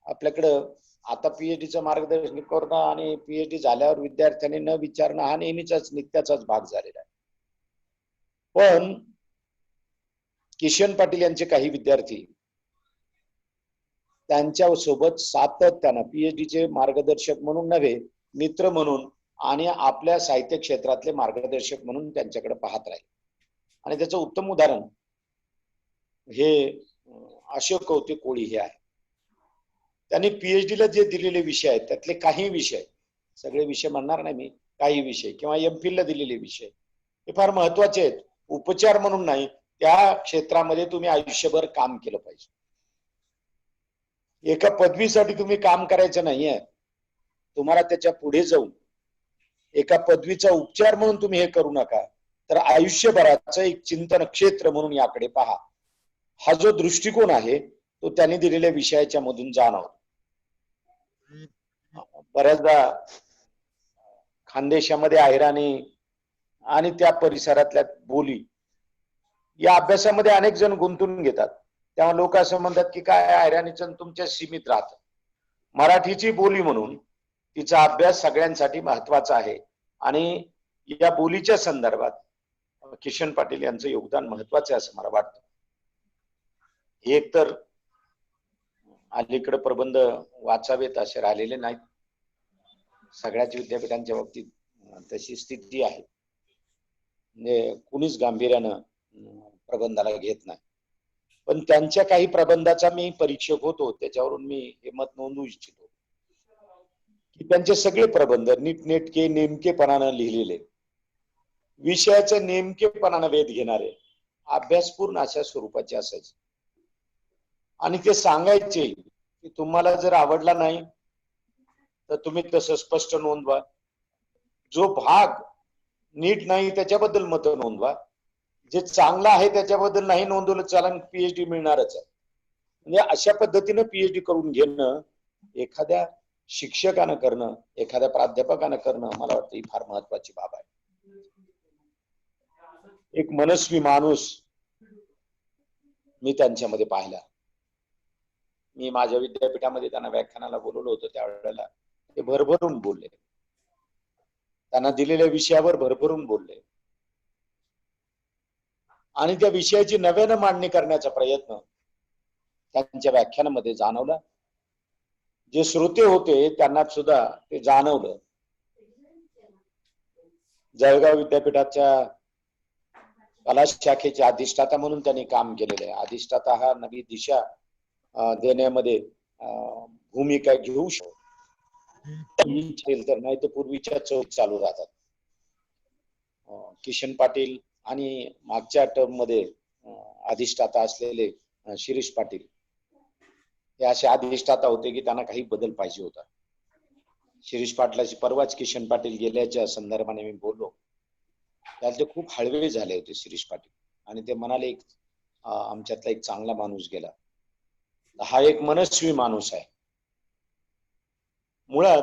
आपल्याकडं आता पीएचडीचं मार्गदर्शन करणं आणि पीएचडी झाल्यावर विद्यार्थ्यांनी न विचारणं हा नेहमीचाच नित्याचाच भाग झालेला आहे. पण किशन पाटील यांचे काही विद्यार्थी त्यांच्या सोबत सातत्यानं पीएचडीचे मार्गदर्शक म्हणून नव्हे, मित्र म्हणून आणि आपल्या साहित्य क्षेत्रातले मार्गदर्शक म्हणून त्यांच्याकडे पाहत राहिले. आणि त्याचं उत्तम उदाहरण हे अशोक कौतिक कोळी हे आहे. त्यांनी पीएचडीला जे दिलेले विषय आहेत त्यातले काही विषय, सगळे विषय म्हणणार नाही मी, काही विषय किंवा एमफिलला दिलेले विषय हे फार महत्वाचे आहेत. उपचार म्हणून नाही, त्या क्षेत्रामध्ये तुम्ही आयुष्यभर काम केलं पाहिजे. एका पदवीसाठी तुम्ही काम करायचं नाहीये, तुम्हाला त्याच्या पुढे जाऊन एका पदवीचा उपचार म्हणून तुम्ही हे करू नका, तर आयुष्यभराचं एक चिंतन क्षेत्र म्हणून याकडे पहा. हा जो दृष्टिकोन आहे तो त्यांनी दिलेल्या विषयाच्या मधून जाणवतो. बऱ्याचदा खानदेशामध्ये अहिराणी आणि त्या परिसरातल्या बोली या अभ्यासामध्ये अनेक जण गुंतून घेतात. तेव्हा लोक असं म्हणतात की काय अहिराणीचं तुमच्या सीमित राहत. मराठीची बोली म्हणून तिचा अभ्यास सगळ्यांसाठी महत्वाचा आहे, आणि या बोलीच्या संदर्भात किशन पाटील यांचं योगदान महत्वाचं आहे असं मला वाटतं. एक तर अलीकडे प्रबंध वाचावेत असे राहिलेले नाहीत. सगळ्याच विद्यापीठांच्या बाबतीत तशी स्थिती आहे, म्हणजे कुणीच गांभीर्यानं प्रबंधाला घेत नाही. पण त्यांच्या काही प्रबंधाचा मी परीक्षक होतो, त्याच्यावरून मी हे मत नोंदवू इच्छितो की त्यांचे सगळे प्रबंध नीटनेटके नेमकेपणानं लिहिलेले, विषयाचे नेमकेपणानं वेध घेणारे, अभ्यासपूर्ण अशा स्वरूपाचे असायचे. आणि ते सांगायचे की तुम्हाला जर आवडला नाही तर तुम्ही तसं स्पष्ट नोंदवा, जो भाग नीट नाही त्याच्याबद्दल मत नोंदवा, जे चांगलं आहे त्याच्याबद्दल नाही नोंदवलं चालन, पीएचडी मिळणारच आहे. म्हणजे अशा पद्धतीनं पीएचडी करून घेणं एखाद्या शिक्षकानं करणं, एखाद्या प्राध्यापकानं करणं, मला वाटतं ही फार महत्वाची बाब आहे. एक मनस्वी माणूस मी त्यांच्यामध्ये पाहिला. मी माझ्या विद्यापीठामध्ये त्यांना व्याख्यानाला बोलवलं होतं, त्यावेळेला ते भरभरून बोलले, त्यांना दिलेल्या विषयावर भरभरून बोलले, आणि त्या विषयाची नव्यानं मांडणी करण्याचा प्रयत्न त्यांच्या व्याख्यानामध्ये जाणवला. जे श्रोते होते त्यांना सुद्धा ते जाणवलं. जळगाव विद्यापीठाच्या कला शाखेचे अधिष्ठाता म्हणून त्यांनी काम केलेलं आहे. अधिष्ठाता हा नवी दिशा देण्यामध्ये भूमिका घेऊ शकतो, तर नाही तर पूर्वीच्या चौक चालू राहतात. किशन पाटील आणि मागच्या टर्म मध्ये अधिष्ठाता असलेले शिरीष पाटील हे असे अधिष्ठाता होते की त्यांना काही बदल पाहिजे होता. शिरीष पाटलाची परवाच किशन पाटील गेल्याच्या संदर्भाने मी बोललो, त्यात ते खूप हळवे झाले होते शिरीष पाटील, आणि ते म्हणाले आमच्यातला एक चांगला माणूस गेला. हा एक मनस्वी माणूस आहे. मुळात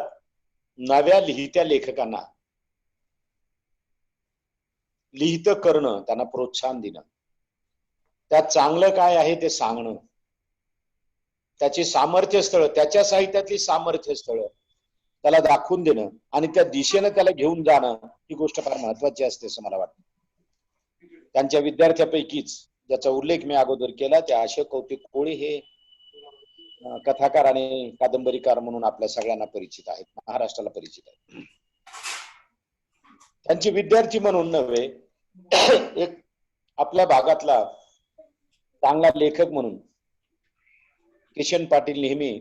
नव्या लिहित्या लेखकांना लिहित करणं, त्यांना प्रोत्साहन देणं, त्यात चांगलं काय आहे ते सांगणं, त्याची सामर्थ्य स्थळ, त्याच्या साहित्यातली सामर्थ्य स्थळ त्याला दाखवून देणं आणि त्या दिशेनं त्याला घेऊन जाणं, ही गोष्ट फार महत्वाची असते असं मला वाटतं. त्यांच्या विद्यार्थ्यापैकीच ज्याचा उल्लेख मी अगोदर केला ते अशोक कौतिक कोळी हे कथाकार आणि कादंबरीकार म्हणून आपल्या सगळ्यांना परिचित आहेत, महाराष्ट्राला परिचित आहेत. त्यांचे विद्यार्थी म्हणून नव्हे, एक आपल्या भागातला चांगला लेखक म्हणून किशन पाटील नेहमी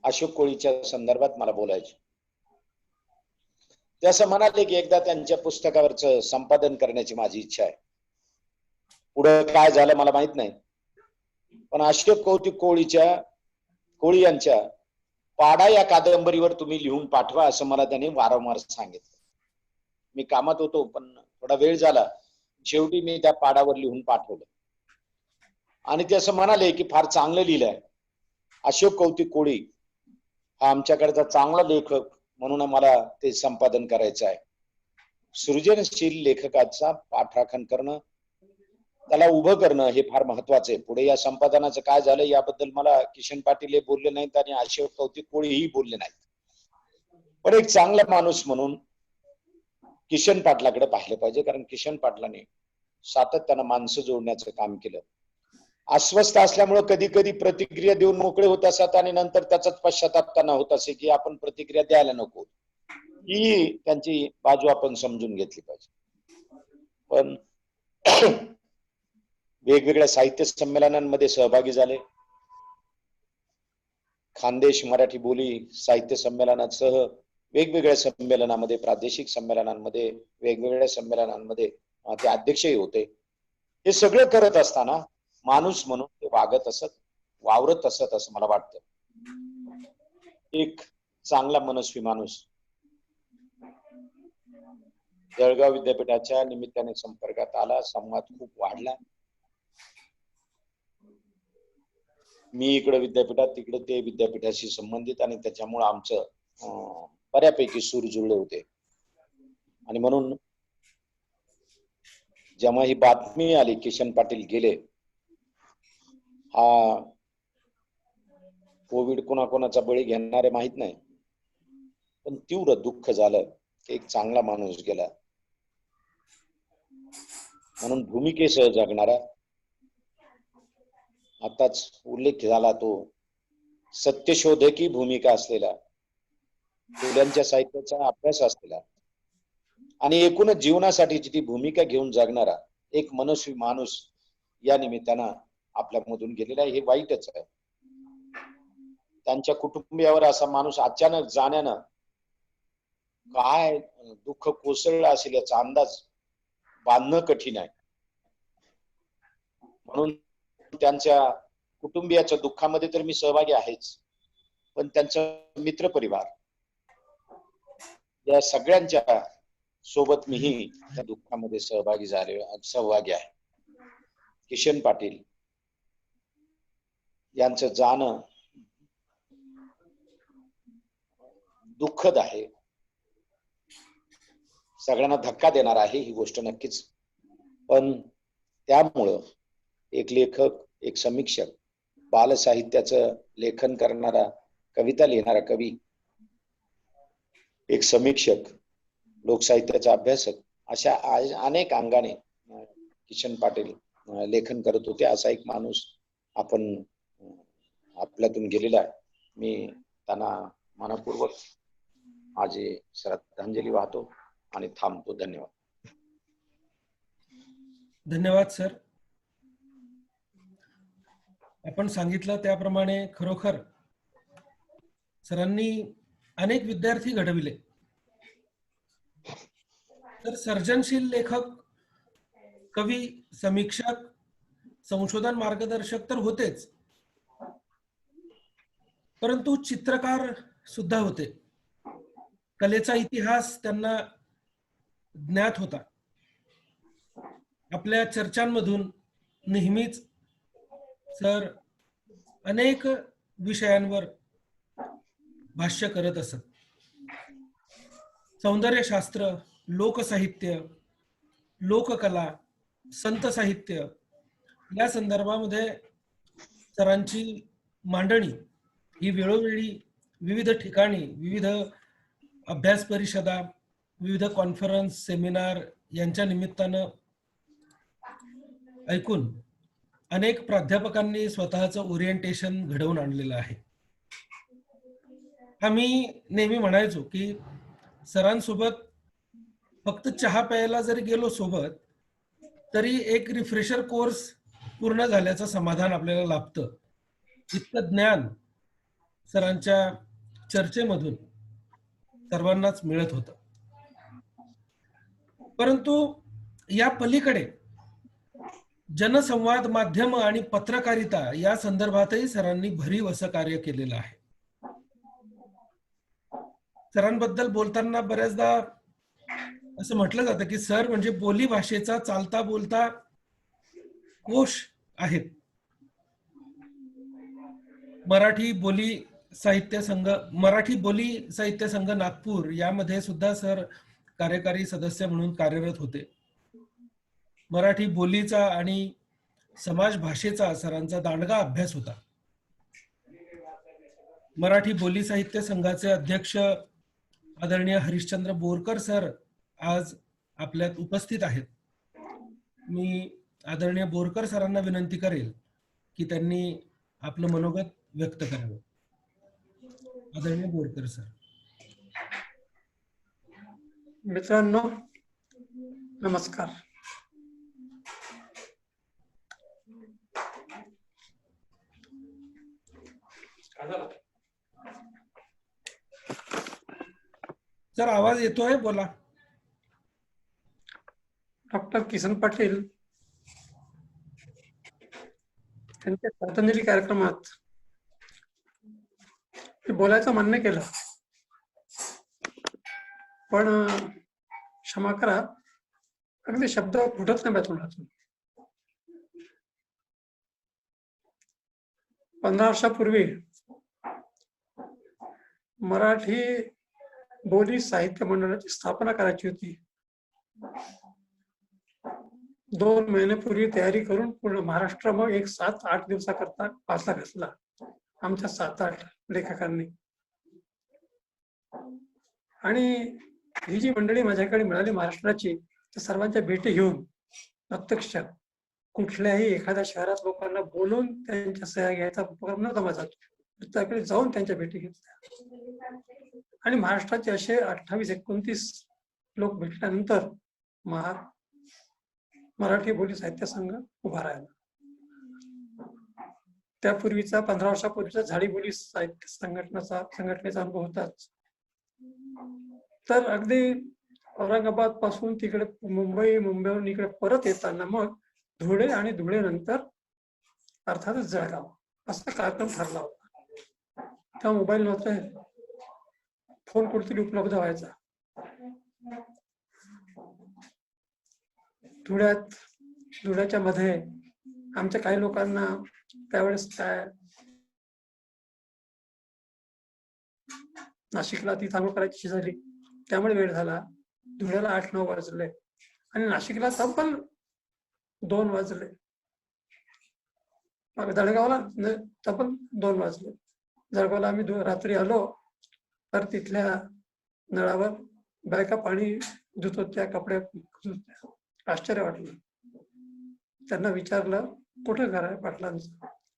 अशोक कोळीच्या संदर्भात मला बोलायचे. ते असं म्हणाले की एकदा त्यांच्या पुस्तकावरचं संपादन करण्याची माझी इच्छा आहे. पुढे काय झालं मला माहित नाही, पण अशोक कौतिक कोळी यांच्या पाडा या कादंबरीवर तुम्ही लिहून पाठवा असं मला त्यांनी वारंवार सांगितलं. मी कामात होतो, पण थोडा वेळ झाला, शेवटी मी त्या पाडावर लिहून पाठवलं. आणि ते असं म्हणाले की फार चांगलं लिहिलंय, अशोक कौतिक कोळी हा आमच्याकडचा चांगला लेखक म्हणून मला ते संपादन करायचं आहे. सृजनशील लेखकाचा पाठराखण करणं, त्याला उभं करणं हे फार महत्वाचं आहे. पुढे या संपादनाचं काय झालं याबद्दल मला किशन पाटील हे बोलले नाहीत आणि अशोक कौतिक कोळीही बोलले नाहीत. पण एक चांगला माणूस म्हणून किशन पाटलाकडे पाहिलं पाहिजे, कारण किशन पाटलाने सातत्यानं माणसं जोडण्याचं काम केलं. अस्वस्थ असल्यामुळे कधी कधी प्रतिक्रिया देऊन मोकळे होत असतात आणि नंतर त्याचाच पश्चाताप त्यांना होत असे की आपण प्रतिक्रिया द्यायला नको. ही त्यांची बाजू आपण समजून घेतली पाहिजे. पण वेगवेगळ्या साहित्य संमेलनांमध्ये सहभागी झाले. खानदेश मराठी बोली साहित्य संमेलनासह वेगवेगळ्या संमेलनामध्ये, प्रादेशिक संमेलनांमध्ये, वेगवेगळ्या संमेलनांमध्ये ते अध्यक्षही होते. हे सगळं करत असताना माणूस म्हणून ते वागत असत, वावरत असत असं मला वाटतं. एक चांगला मनस्वी माणूस जळगाव विद्यापीठाच्या निमित्ताने संपर्कात आला, संवाद खूप वाढला. मी इकडे विद्यापीठात, तिकडे ते विद्यापीठाशी संबंधित, आणि त्याच्यामुळे आमचं बऱ्यापैकी सूर जुळले होते. आणि म्हणून जेव्हा ही बातमी आली किशन पाटील गेले, हा कोविड कोणाकोणाचा बळी घेणारे माहित नाही, पण तीव्र दुःख झालं की एक चांगला माणूस गेला. म्हणून भूमिकेसह जगणारा, आताच उल्लेख झाला तो सत्यशोधकी भूमिका असलेला, फुल्यांच्या साहित्याचा अभ्यास असलेला आणि एकूणच जीवनासाठीची ती भूमिका घेऊन जगणारा एक मनस्वी माणूस या निमित्तानं आपल्या मधून गेलेला आहे. हे वाईटच आहे. त्यांच्या कुटुंबियावर असा माणूस अचानक जाण्यानं काय दुःख कोसळलं असेल याचा अंदाज बांधणं कठीण आहे. म्हणून त्यांच्या कुटुंबियाच्या दुःखामध्ये तर मी सहभागी आहेच, पण त्यांचा मित्रपरिवार या सगळ्यांच्या सोबत मीही त्या दुःखामध्ये सहभागी आहे. किशन पाटील यांचं जाणं दुःखद आहे, सगळ्यांना धक्का देणार आहे ही गोष्ट नक्कीच. पण त्यामुळं एक लेखक, एक समीक्षक, बालसाहित्याचं लेखन करणारा, कविता लिहिणारा कवी, एक समीक्षक, लोकसाहित्याचा अभ्यासक, अशा अनेक अंगाने किशन पाटील लेखन करत होते. असा एक माणूस आपण आपल्यातून गेलेला आहे. मी त्यांना मनपूर्वक माझी श्रद्धांजली वाहतो आणि थांबतो. धन्यवाद. धन्यवाद सर. आपण सांगितलं त्याप्रमाणे खरोखर सरांनी अनेक विद्यार्थी घडविले. तर सर्जनशील लेखक, कवी, समीक्षक, संशोधन मार्गदर्शक तर होतेच, परंतु चित्रकार सुद्धा होते. कलेचा इतिहास त्यांना ज्ञात होता. आपल्या चर्चांमधून नेहमीच सर अनेक विषयांवर भाष्य करत असत. सौंदर्यशास्त्र, लोकसाहित्य, लोककला, संत साहित्य या संदर्भामध्ये सरांची मांडणी ही वेळोवेळी विविध ठिकाणी, विविध अभ्यास परिषदा, विविध कॉन्फरन्स, सेमिनार यांच्या निमित्तानं ऐकून अनेक प्राध्यापकांनी स्वतःचं ओरिएंटेशन घडवून आणलेलं आहे. आम्ही नेहमी म्हणायचो की सरांसोबत फक्त चहा प्यायला जरी गेलो सोबत तरी एक रिफ्रेशर कोर्स पूर्ण झाल्याचं समाधान आपल्याला लाभतं. इतकं ज्ञान सरांच्या चर्चेमधून सर्वांनाच मिळत होतं. परंतु या पलीकडे जनसंवाद माध्यम आणि पत्रकारिता या संदर्भातही सरांनी भरीव असं कार्य केलेलं आहे. सरांबद्दल बोलताना बऱ्याचदा असं म्हटलं जातं की सर म्हणजे बोली भाषेचा चालता बोलता कोश आहेत. मराठी बोली साहित्य संघ नागपूर यामध्ये सुद्धा सर कार्यकारी सदस्य म्हणून कार्यरत होते. मराठी बोलीचा आणि समाज भाषेचा सरांचा दांडगा अभ्यास होता. मराठी बोली साहित्य संघाचे अध्यक्ष आदरणीय हरिश्चंद्र बोरकर सर आज आपल्यात उपस्थित आहेत. मी आदरणीय बोरकर सरांना विनंती करेल की त्यांनी आपलं मनोगत व्यक्त करावं. आदरणीय बोरकर सर. मित्रांनो नमस्कार. सर आवाज येतोय, बोला. डॉक्टर किसन पाटील त्यांच्या श्रद्धांजली कार्यक्रमात बोलायचं म्हणणं केलं, पण क्षमा करा अगदी शब्द फुटत नाही तोंडातून. 15 वर्षापूर्वी मराठी बोली साहित्य मंडळाची स्थापना करायची होती. 2 महिन्यापूर्वी तयारी करून पूर्ण महाराष्ट्र मग एक 7-8 दिवसाकरता पासला घातला आमच्या 7-8 लेखकांनी. आणि ही जी मंडळी माझ्याकडे मिळाली महाराष्ट्राची, त्या सर्वांच्या भेटी घेऊन प्रत्यक्ष कुठल्याही एखाद्या शहरात लोकांना बोलून त्यांच्या सह्या घ्यायचा उपक्रम नव्हता माझा. त्याकडे जाऊन त्यांच्या भेटी घेतल्या आणि महाराष्ट्राचे असे 28-29 लोक भेटल्यानंतर मराठी बोली साहित्य संघ उभा राहिला. त्यापूर्वीचा 15 वर्षापूर्वीचा झाडी बोली साहित्य संघटनेचा अनुभव होताच. तर अगदी औरंगाबाद पासून तिकडे मुंबईवरून इकडे परत येताना मग धुळे आणि धुळे नंतर अर्थातच जळगाव असा कार्यक्रम ठरला होता. तेव्हा मोबाईल नव्हते, फोन कुठेतरी उपलब्ध व्हायचा. धुळ्याच्या मध्ये आमच्या काही लोकांना त्यावेळेस काय नाशिकला ती चांगलं करायची झाली, त्यामुळे वेळ झाला. धुळ्याला 8-9 वाजले आणि नाशिकला तब्बल 2 वाजले. जळगावला तब्बल 2 वाजले. जळगावला आम्ही रात्री आलो तर तिथल्या नळावर बायका पाणी धुत होत्या, कपडे धुत होत्या. आश्चर्य वाटलं. त्यांना विचारलं कुठे घर आहे पाटलांचं,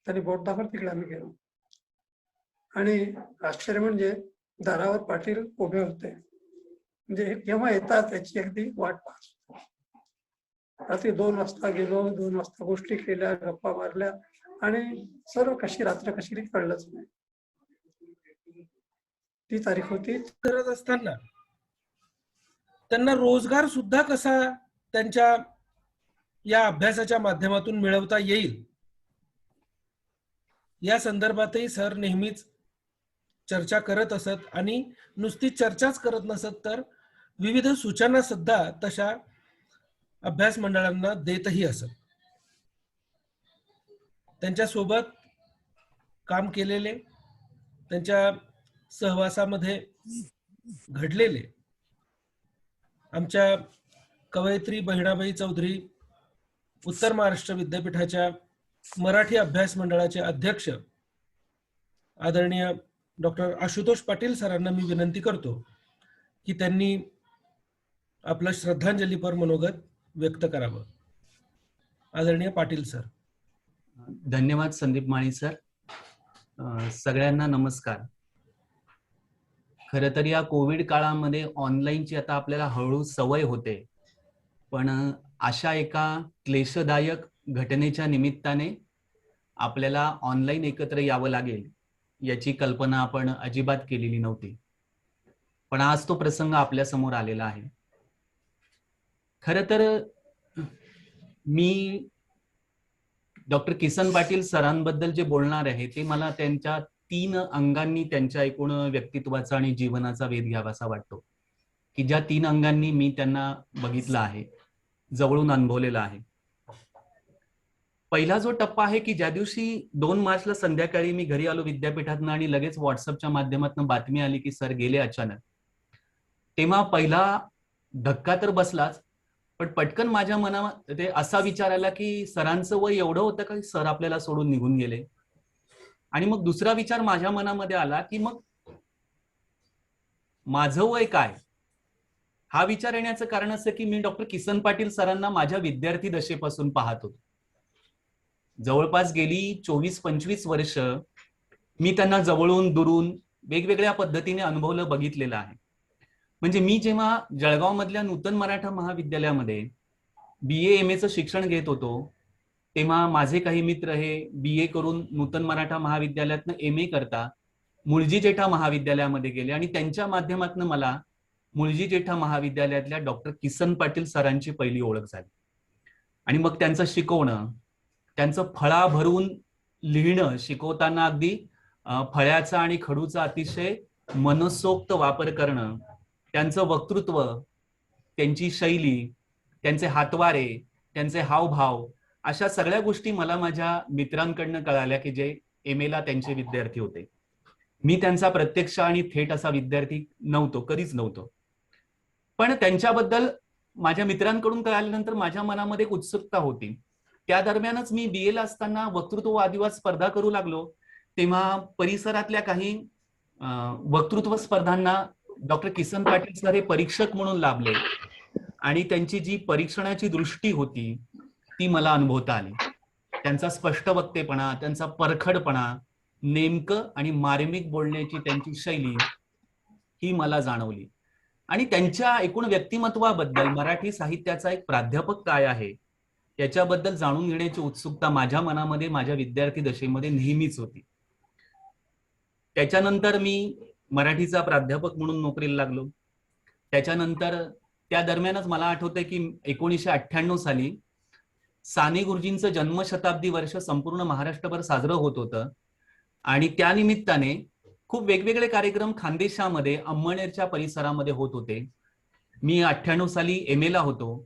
त्यांनी बोट दाखवलं. तिकडे आम्ही गेलो आणि आश्चर्य म्हणजे दारावर पाटील उभे होते. म्हणजे हे केव्हा येतात त्याची अगदी वाट पाहत. रात्री 2 वाजता गेलो, 2 वाजता गोष्टी केल्या, गप्पा मारल्या आणि सर्व रात्र कशी कळलंच नाही. ती तारीख होती. करत असताना त्यांना रोजगार सुद्धा कसा त्यांच्या या अभ्यासाच्या माध्यमातून मिळवता येईल या संदर्भातही सर नेहमीच चर्चा करत असत आणि नुसती चर्चाच करत नसत तर विविध सूचना सुद्धा तशा अभ्यास मंडळांना देतही असत. त्यांच्या सोबत काम केलेले, त्यांच्या सहवासामध्ये घडलेले आमच्या कवयित्री बहिणाबाई चौधरी उत्तर महाराष्ट्र विद्यापीठाच्या मराठी अभ्यास मंडळाचे अध्यक्ष आदरणीय डॉक्टर आशुतोष पाटील सरांना मी विनंती करतो की त्यांनी आपलं श्रद्धांजलीपर मनोगत व्यक्त करावं. आदरणीय पाटील सर. धन्यवाद संदीप माळी सर. सगळ्यांना नमस्कार. खरं तर या कोविड काळामध्ये ऑनलाईनची आता आपल्याला हळूहळू सवय होते, पण अशा एका क्लेशदायक घटनेच्या निमित्ताने आपल्याला ऑनलाईन एकत्र यावं लागेल याची कल्पना आपण अजिबात केलेली नव्हती. पण आज तो प्रसंग आपल्या समोर आलेला आहे. खरं तर मी डॉक्टर किसन पाटील सरांबद्दल जे बोलणार आहे ते मला त्यांच्या 3 अंगांनी त्यांच्या एकूण व्यक्तित्वाचा आणि जीवनाचा वेध घ्यावासा वाटतो, की ज्या 3 अंगांनी मी त्यांना बघितलं आहे, जवळून अनुभवलेलं आहे. पहिला जो टप्पा आहे की ज्या दिवशी 2 मार्चला संध्याकाळी मी घरी आलो विद्यापीठातनं आणि लगेच व्हॉट्सअपच्या माध्यमातून बातमी आली की सर गेले अचानक, तेव्हा पहिला धक्का तर बसलाच, पण पटकन माझ्या मनात असा विचार आला की सरांचं वय एवढं होतं का सर आपल्याला सोडून निघून गेले. आणि मग दुसरा विचार माझ्या मनामध्ये आला की मग माझं वय काय. हा विचार येण्याचं कारण असं की मी डॉक्टर किसन पाटील सरांना माझ्या विद्यार्थी दशेपासून पाहत होतो. जवळपास गेली 24-25 वर्ष मी त्यांना जवळून दुरून वेगवेगळ्या पद्धतीने अनुभवलं, बघितलेलं आहे. म्हणजे मी जेव्हा जळगाव मधल्या नूतन मराठा महाविद्यालयामध्ये BA MA चं शिक्षण घेत होतो, तेव्हा माझे काही मित्र हे BA करून नूतन मराठा महाविद्यालयातनं MA करता मुळजी जेठा महाविद्यालयामध्ये गेले आणि त्यांच्या माध्यमातून मला मुळजी जेठा महाविद्यालयातल्या डॉक्टर किसन पाटील सरांची पहिली ओळख झाली. आणि मग त्यांचं शिकवणं, त्यांचं फळा भरून लिहिणं, शिकवताना अगदी फळ्याचा आणि खडूचा अतिशय मनसोक्त वापर करणं, त्यांचं वक्तृत्व, त्यांची शैली, त्यांचे हातवारे, त्यांचे हावभाव, अशा सगळ्या गोष्टी मला माझ्या मित्रांकडनं कळाल्या की जे MA ला त्यांचे विद्यार्थी होते. मी त्यांचा प्रत्यक्ष आणि थेट असा विद्यार्थी नव्हतो, कधीच नव्हतो. पण त्यांच्याबद्दल माझ्या मित्रांकडून कळाल्यानंतर माझ्या मनामध्ये एक उत्सुकता होती. त्या दरम्यानच मी BA ला असताना वक्तृत्व वादविवाद स्पर्धा करू लागलो, तेव्हा परिसरातल्या काही वक्तृत्व स्पर्धांना डॉक्टर किसन पाटील सर हे परीक्षक म्हणून लाभले आणि त्यांची जी परीक्षणाची दृष्टी होती ती मला अनुभवता आली. त्यांचा स्पष्ट वक्तेपणा, त्यांचा परखडपणा, नेमकं आणि मार्मिक बोलण्याची त्यांची शैली ही मला जाणवली. आणि त्यांच्या एकूण व्यक्तिमत्वाबद्दल मराठी साहित्याचा एक प्राध्यापक काय आहे याच्याबद्दल जाणून घेण्याची उत्सुकता माझ्या मनामध्ये माझ्या विद्यार्थी दशेमध्ये नेहमीच होती. त्याच्यानंतर मी मराठीचा प्राध्यापक म्हणून नोकरीला लागलो. त्याच्यानंतर त्या दरम्यानच मला आठवतंय की 1998 साली साने गुरुजींचं जन्मशताब्दी वर्ष संपूर्ण महाराष्ट्रभर साजरं होत होतं आणि त्या निमित्ताने खूप वेगवेगळे कार्यक्रम खानदेशामध्ये अंमळनेरच्या परिसरामध्ये होत होते. मी 98 साली MA ला होतो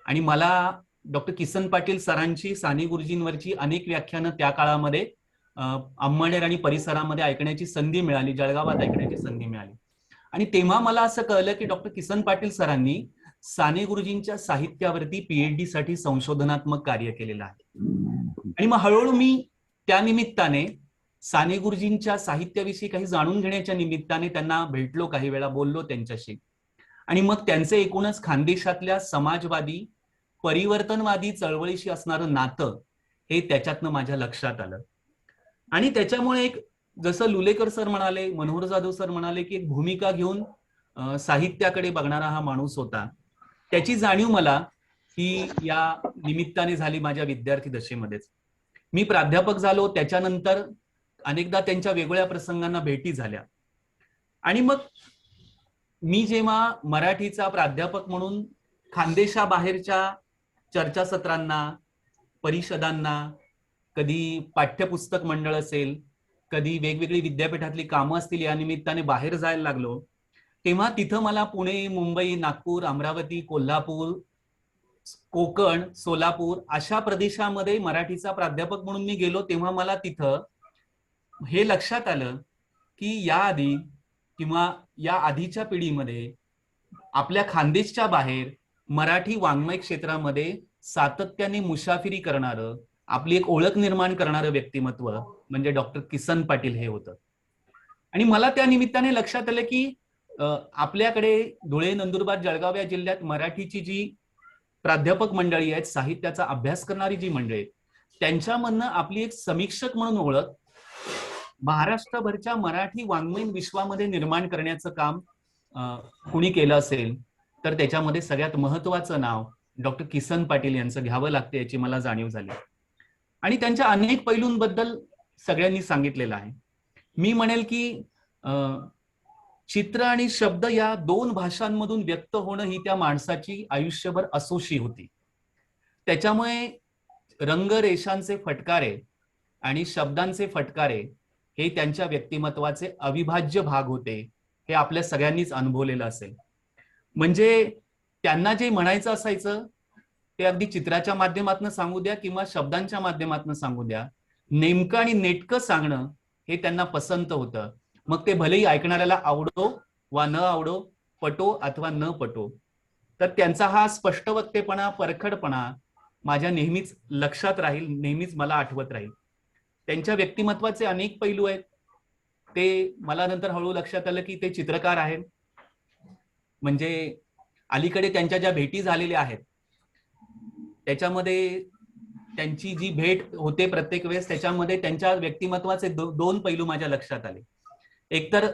आणि मला डॉक्टर किसन पाटील सरांची साने गुरुजींवरची अनेक व्याख्यानं त्या काळामध्ये अंमळनेर आणि परिसरामध्ये ऐकण्याची संधी मिळाली, जळगावात ऐकण्याची संधी मिळाली. आणि तेव्हा मला असं कळलं की डॉक्टर किसन पाटील सरांनी साने गुरुजींच्या साहित्यावरती PhD साठी संशोधनात्मक कार्य केलेलं आहे. आणि मग हळूहळू मी त्या निमित्ताने साने गुरुजींच्या साहित्याविषयी काही जाणून घेण्याच्या निमित्ताने त्यांना भेटलो, काही वेळा बोललो त्यांच्याशी. आणि मग त्यांचे एकूणच खानदेशातल्या समाजवादी परिवर्तनवादी चळवळीशी असणारं नातं हे त्याच्यातनं माझ्या लक्षात आलं. आणि त्याच्यामुळे एक, जसं लुलेकर सर म्हणाले, मनोहर जाधव सर म्हणाले की एक भूमिका घेऊन साहित्याकडे बघणारा हा माणूस होता, त्याची जाणीव मला ही या निमित्ताने झाली माझ्या विद्यार्थी दशेमध्येच. मी प्राध्यापक झालो, त्याच्यानंतर अनेकदा त्यांच्या वेगवेगळ्या प्रसंगांना भेटी झाल्या. आणि मग मी जेव्हा मराठीचा प्राध्यापक म्हणून खानदेशाबाहेरच्या चर्चासत्रांना, परिषदांना, कधी पाठ्यपुस्तक मंडळ असेल, कधी वेगवेगळी विद्यापीठातली कामं असतील, या निमित्ताने बाहेर जायला लागलो, तेव्हा तिथं मला पुणे, मुंबई, नागपूर, अमरावती, कोल्हापूर, कोकण, सोलापूर अशा प्रदेशामध्ये मराठीचा प्राध्यापक म्हणून मी गेलो. तेव्हा मला तिथं हे लक्षात आलं की याआधी किंवा या आधीच्या पिढीमध्ये आपल्या खानदेशच्या बाहेर मराठी वाङ्मय क्षेत्रामध्ये सातत्याने मुसाफिरी करणारं, आपली एक ओळख निर्माण करणारं व्यक्तिमत्व म्हणजे डॉक्टर किसन पाटील हे होतं. आणि मला त्या निमित्ताने लक्षात आलं की आपल्याकडे धुळे, नंदुरबार, जळगाव या जिल्ह्यात मराठीची जी प्राध्यापक मंडळी आहेत, साहित्याचा अभ्यास करणारी जी मंडळी आहेत, त्यांच्यामधनं आपली एक समीक्षक म्हणून ओळख महाराष्ट्रभरच्या मराठी वाङ्मयीन विश्वामध्ये निर्माण करण्याचं काम कुणी केलं असेल तर त्याच्यामध्ये सगळ्यात महत्वाचं नाव डॉक्टर किसन पाटील यांचं घ्यावं लागतं, याची मला जाणीव झाली. आणि त्यांच्या अनेक पैलूंबद्दल सगळ्यांनी सांगितलेलं आहे. मी म्हणेल की चित्र आणि शब्द या दोन भाषांमधून व्यक्त होणं ही त्या माणसाची आयुष्यभर असोशी होती. त्याच्यामुळे रंगरेषांचे फटकारे आणि शब्दांचे फटकारे हे त्यांच्या व्यक्तिमत्वाचे अविभाज्य भाग होते, हे आपल्या सगळ्यांनीच अनुभवलेलं असेल. म्हणजे त्यांना जे म्हणायचं असायचं ते अगदी चित्राच्या माध्यमातून सांगू द्या किंवा शब्दांच्या माध्यमातून सांगू द्या, नेमकं आणि नेटकं सांगणं हे त्यांना पसंत होतं. मग ते भलेही ऐकणाऱ्याला आवडो वा न आवडो, पटो अथवा न पटो. तर त्यांचा हा स्पष्टवक्तेपणा, परखडपणा माझ्या नेहमीच लक्षात राहील, नेहमीच मला आठवत राहील. त्यांच्या व्यक्तिमत्वाचे अनेक पैलू आहेत. ते मला नंतर हळूहळू लक्षात आलं की ते चित्रकार आहेत. म्हणजे अलीकडे त्यांच्या ज्या भेटी झालेल्या आहेत त्याच्यामध्ये त्यांची जी भेट होते प्रत्येक वेळेस, त्याच्यामध्ये त्यांच्या व्यक्तिमत्वाचे दोन पैलू माझ्या लक्षात आले. एकतर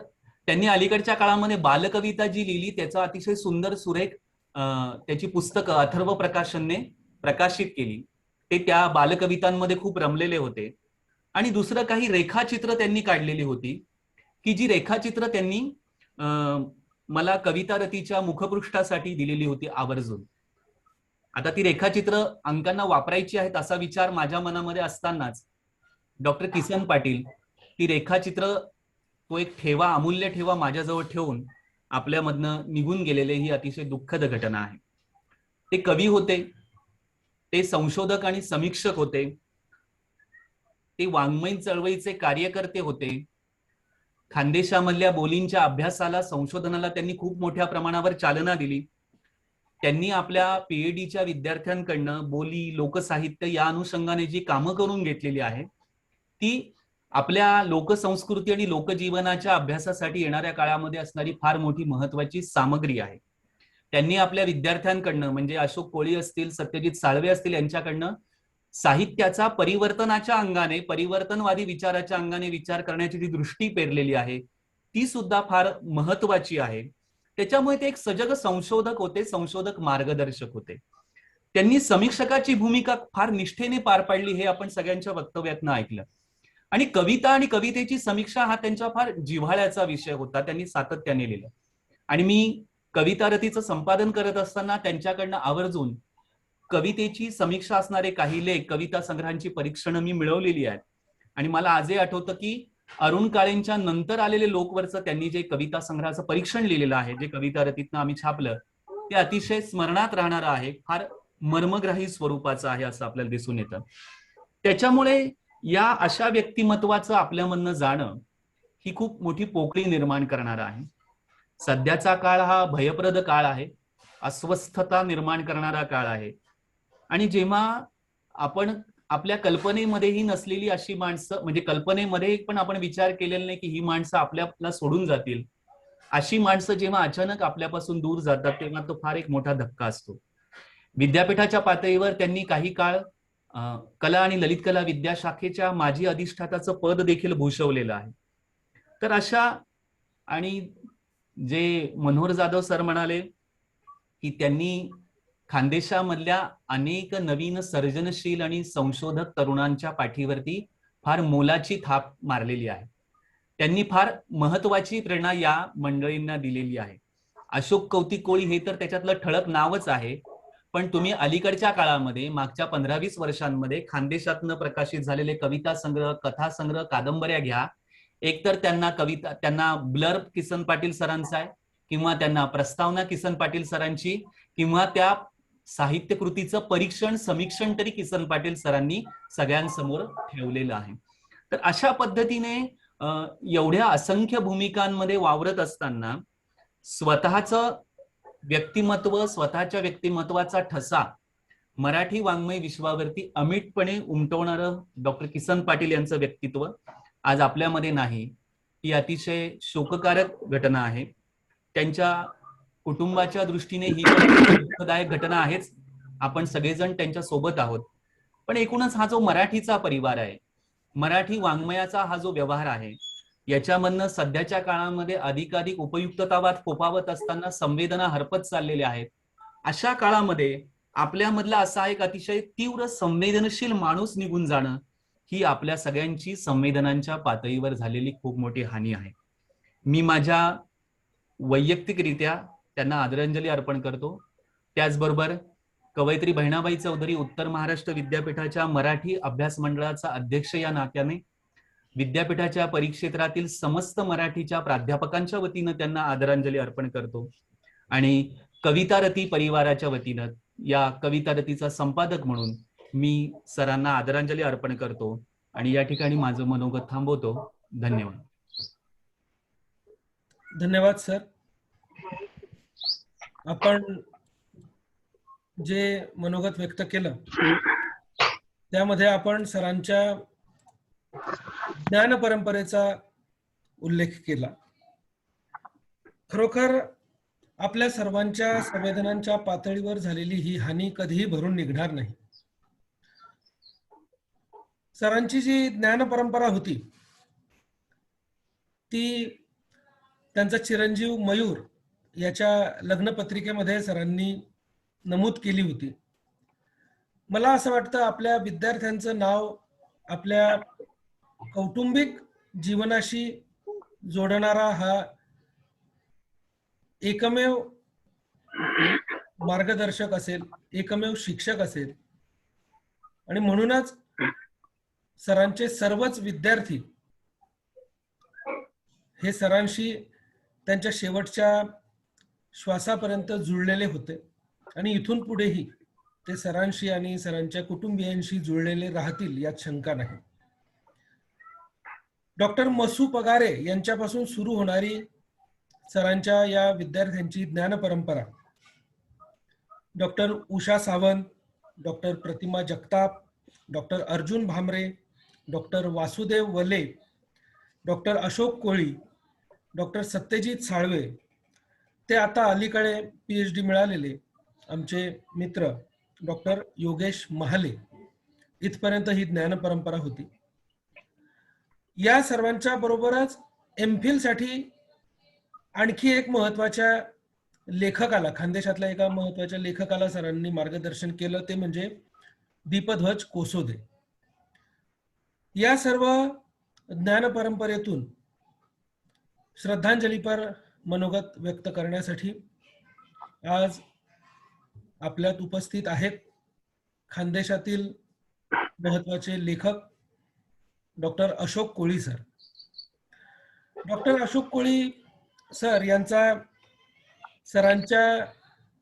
त्यांनी अलीकडच्या काळामध्ये बालकविता जी लिहिली त्याचा अतिशय सुंदर सुरेख त्याची पुस्तकं अथर्व प्रकाशनने प्रकाशित केली. ते त्या बालकवितांमध्ये खूप रमलेले होते. आणि दुसरं काही रेखाचित्र त्यांनी काढलेली होती की जी रेखाचित्र त्यांनी मला कविता रतीच्या मुखपृष्ठासाठी दिलेली होती आवर्जून. आता ती रेखाचित्र अंकांना वापरायची आहेत असा विचार माझ्या मनामध्ये असतानाच डॉक्टर किसन पाटील ती रेखाचित्र, तो एक ठेवा, अमूल्य ठेवा माझ्याजवळ ठेवून आपल्यामधनं निघून गेलेले ही अतिशय दुःखद घटना आहे. ते कवी होते, ते संशोधक आणि समीक्षक होते, ते वाङ्मयीन चळवळीचे कार्यकर्ते होते. खानदेशामधल्या बोलींच्या अभ्यासाला, संशोधनाला त्यांनी खूप मोठ्या प्रमाणावर चालना दिली. त्यांनी आपल्या पीएचडीच्या विद्यार्थ्यांकडनं बोली, लोकसाहित्य या अनुषंगाने जी कामं करून घेतलेली आहेत ती आपल्या लोकसंस्कृती आणि लोकजीवनाच्या अभ्यासासाठी येणाऱ्या काळामध्ये असणारी फार मोठी महत्वाची सामग्री आहे. त्यांनी आपल्या विद्यार्थ्यांकडनं, म्हणजे अशोक कोळी असतील, सत्यजित साळवे असतील, यांच्याकडनं साहित्याचा परिवर्तनाच्या अंगाने, परिवर्तनवादी विचाराच्या अंगाने विचार करण्याची जी दृष्टी पेरलेली आहे ती सुद्धा फार महत्वाची आहे. त्याच्यामुळे ते एक सजग संशोधक होते, संशोधक मार्गदर्शक होते. त्यांनी समीक्षकाची भूमिका फार निष्ठेने पार पाडली, हे आपण सगळ्यांच्या वक्तव्यातनं ऐकलं. आणि कविता आणि कवितेची समीक्षा हा त्यांच्या फार जिव्हाळ्याचा विषय होता, त्यांनी सातत्याने लिहिलं. आणि मी कविता रतीचं संपादन करत असताना त्यांच्याकडनं आवर्जून कवितेची समीक्षा असणारे काही लेख, कविता संग्रहांची परीक्षणं मी मिळवलेली आहेत. आणि मला आजही आठवतं की अरुण काळेंच्या नंतर आलेले लोकवरचं त्यांनी जे कविता संग्रहाचं परीक्षण लिहिलेलं आहे, जे कविता रतीतनं आम्ही छापलं, ते अतिशय स्मरणात राहणारं आहे, फार मर्मग्राही स्वरूपाचं आहे असं आपल्याला दिसून येतं. त्याच्यामुळे या अशा व्यक्तिमत्वाचं आपल्यामधनं जाणं ही खूप मोठी पोकळी निर्माण करणार आहे. सध्याचा काळ हा भयप्रद काळ आहे, अस्वस्थता निर्माण करणारा काळ आहे. आणि जेव्हा आपण आपल्या कल्पनेमध्येही नसलेली अशी माणसं, म्हणजे कल्पनेमध्ये पण आपण विचार केलेला नाही की ही माणसं आपल्याला सोडून जातील, अशी माणसं जेव्हा अचानक आपल्यापासून दूर जातात तेव्हा तो फार एक मोठा धक्का असतो. विद्यापीठाच्या पातळीवर त्यांनी काही काळ कला आणि ललित कला विद्याशाखेच्या माजी अधिष्ठाताचं पद देखील भूषवलेलं आहे. तर अशा, आणि जे मनोहर जाधव सर म्हणाले की त्यांनी खानदेशामधल्या अनेक नवीन सर्जनशील आणि संशोधक तरुणांच्या पाठीवरती फार मोलाची थाप मारलेली आहे. त्यांनी फार महत्वाची प्रेरणा या मंडळींना दिलेली आहे. अशोक कौतिक कोळी हे तर त्याच्यातलं ठळक नावच आहे, पण तुम्ही अलीकडच्या काळामध्ये मागच्या 15-20 वर्षांमध्ये खानदेशातनं प्रकाशित झालेले कविता संग्रह, कथा संग्रह, कादंबऱ्या घ्या, एकतर त्यांना ब्लर्ब किसन पाटील सरांचा आहे, किंवा त्यांना प्रस्तावना किसन पाटील सरांची, किंवा त्या साहित्य कृतीचं परीक्षण, समीक्षण तरी किसन पाटील सरांनी सगळ्यांसमोर ठेवलेलं आहे. तर अशा पद्धतीने एवढ्या असंख्य भूमिकांमध्ये वावरत असताना स्वतःचं व्यक्तिमत्व, स्वतःच्या व्यक्तिमत्वाचा ठसा मराठी वाङ्मय विश्वावरती अमिटपणे उमटवणारं डॉक्टर किसन पाटील यांचं व्यक्तित्व आज आपल्यामध्ये नाही, ही अतिशय शोककारक घटना आहे. त्यांच्या कुटुंबाच्या दृष्टीने ही दुःखदायक घटना आहेच, आपण सगळेजण त्यांच्या सोबत आहोत. पण एकूणच हा जो मराठीचा परिवार आहे, मराठी वाङ्मयाचा हा जो व्यवहार आहे, याच्यामधनं सध्याच्या काळामध्ये अधिकाधिक उपयुक्ततावाद फोफावत असताना संवेदना हरपत चाललेल्या आहेत. अशा काळामध्ये आपल्यामधला असा एक अतिशय तीव्र संवेदनशील माणूस निघून जाणं ही आपल्या सगळ्यांची संवेदनांच्या पातळीवर झालेली खूप मोठी हानी आहे. मी माझ्या वैयक्तिकरित्या त्यांना आदरांजली अर्पण करतो. त्याचबरोबर कवयित्री बहिणाबाई चौधरी उत्तर महाराष्ट्र विद्यापीठाच्या मराठी अभ्यास मंडळाचा अध्यक्ष या नात्याने विद्यापीठाच्या परिक्षेत्रातील समस्त मराठीच्या प्राध्यापकांच्या वतीनं त्यांना आदरांजली अर्पण करतो. आणि कवितारती परिवाराच्या वतीनं या कवितारतीचा संपादक म्हणून मी सरांना आदरांजली अर्पण करतो आणि या ठिकाणी माझं मनोगत थांबवतो. धन्यवाद. धन्यवाद सर. आपण जे मनोगत व्यक्त केलं त्यामध्ये आपण सरांच्या ज्ञान परंपरेचा उल्लेख केला. खरोखर आपल्या सर्वांच्या संवेदनांच्या पातळीवर झालेली ही हानी कधीही भरून निघणार नाही. सरांची जी ज्ञान परंपरा होती ती त्यांचा चिरंजीव मयूर याच्या लग्नपत्रिकेमध्ये सरांनी नमूद केली होती. मला असं वाटतं आपल्या विद्यार्थ्यांचं नाव आपल्या कौटुंबिक जीवनाशी जोडणारा हा एकमेव मार्गदर्शक असेल, एकमेव शिक्षक असेल. आणि म्हणूनच सरांचे सर्वच विद्यार्थी हे सरांशी त्यांच्या शेवटच्या श्वासापर्यंत जुळलेले होते आणि इथून पुढेही ते सरांशी आणि सरांच्या कुटुंबियांशी जुळलेले राहतील यात शंका नाही. डॉक्टर मसू पगारे यांच्यापासून सुरू होणारी सरांच्या या विद्यार्थ्यांची ज्ञान परंपरा डॉक्टर उषा सावंत, डॉक्टर प्रतिमा जगताप, डॉक्टर अर्जुन भामरे, डॉक्टर वासुदेव वले, डॉक्टर अशोक कोळी, डॉक्टर सत्यजित साळवे, ते आता अलीकडे PhD मिळालेले आमचे मित्र डॉक्टर योगेश महाले, इथपर्यंत ही ज्ञान परंपरा होती. या सर्वांच्या बरोबरच MPhil साठी आणखी एक महत्वाच्या लेखकाला, खानदेशातल्या एका महत्वाच्या लेखकाला सरांनी मार्गदर्शन केलं, ते म्हणजे दीपध्वज कोसोदे. या सर्व ज्ञान परंपरेतून श्रद्धांजलीपर मनोगत व्यक्त करण्यासाठी आज आपल्यात उपस्थित आहेत खानदेशातील महत्वाचे लेखक डॉक्टर अशोक कोळी सर. डॉक्टर अशोक कोळी सर यांचा सरांच्या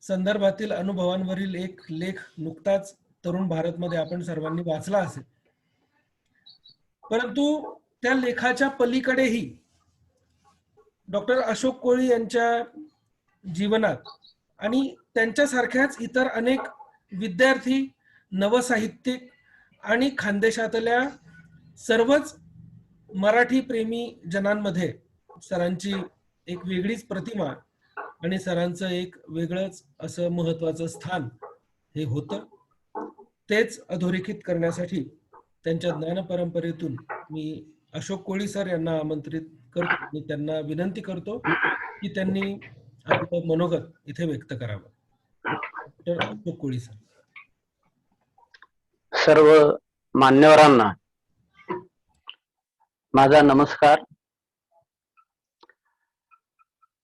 संदर्भातील अनुभवांवरील एक लेख नुकताच तरुण भारतमध्ये आपण सर्वांनी वाचला असेल. परंतु त्या लेखाच्या पलीकडेही डॉक्टर अशोक कोळी यांच्या जीवनात आणि त्यांच्यासारख्याच इतर अनेक विद्यार्थी, नवसाहित्यिक आणि खानदेशातल्या सर्वच मराठी प्रेमी जनांमध्ये सरांची एक वेगळीच प्रतिमा आणि सरांचं एक वेगळंच असं महत्वाचं स्थान हे होतं. तेच अधोरेखित करण्यासाठी त्यांच्या ज्ञान परंपरेतून मी अशोक कोळी सर यांना आमंत्रित करतो आणि त्यांना विनंती करतो की त्यांनी आपलं मनोगत इथे व्यक्त करावं. डॉक्टर अशोक कोळी सर. सर्व मान्यवरांना माझा नमस्कार.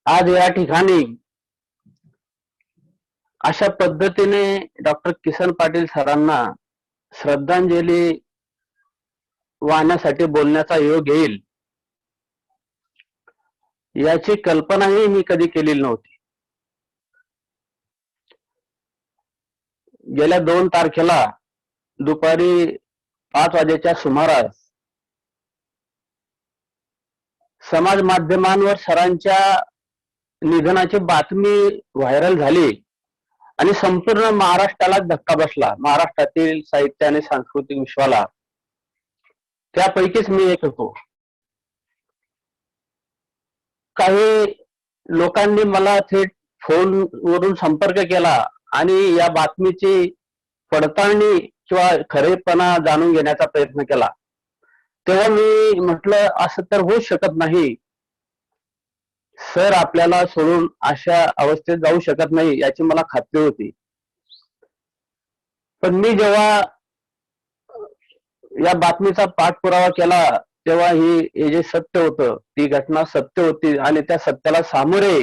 आज या ठिकाणी अशा पद्धतीने डॉक्टर किसन पाटील सरांना श्रद्धांजली वाहण्यासाठी बोलण्याचा योग येईल याची कल्पनाही मी कधी केलेली नव्हती. गेल्या 2 तारखेला दुपारी 5 वाजेच्या सुमारास समाज माध्यमांवर सरांच्या निधनाची बातमी व्हायरल झाली आणि संपूर्ण महाराष्ट्राला धक्का बसला, महाराष्ट्रातील साहित्य आणि सांस्कृतिक विश्वाला. त्यापैकीच मी एक होतो. काही लोकांनी मला थेट फोनवरून संपर्क केला आणि या बातमीची पडताळणी किंवा खरेपणा जाणून घेण्याचा प्रयत्न केला, तेव्हा मी म्हटलं असं तर होऊ शकत नाही. सर आपल्याला सोडून अशा अवस्थेत जाऊ शकत नाही याची मला खात्री होती. पण मी जेव्हा या बातमीचा पाठपुरावा केला तेव्हा हे जे सत्य होतं, ती घटना सत्य होती आणि त्या सत्याला सामोरे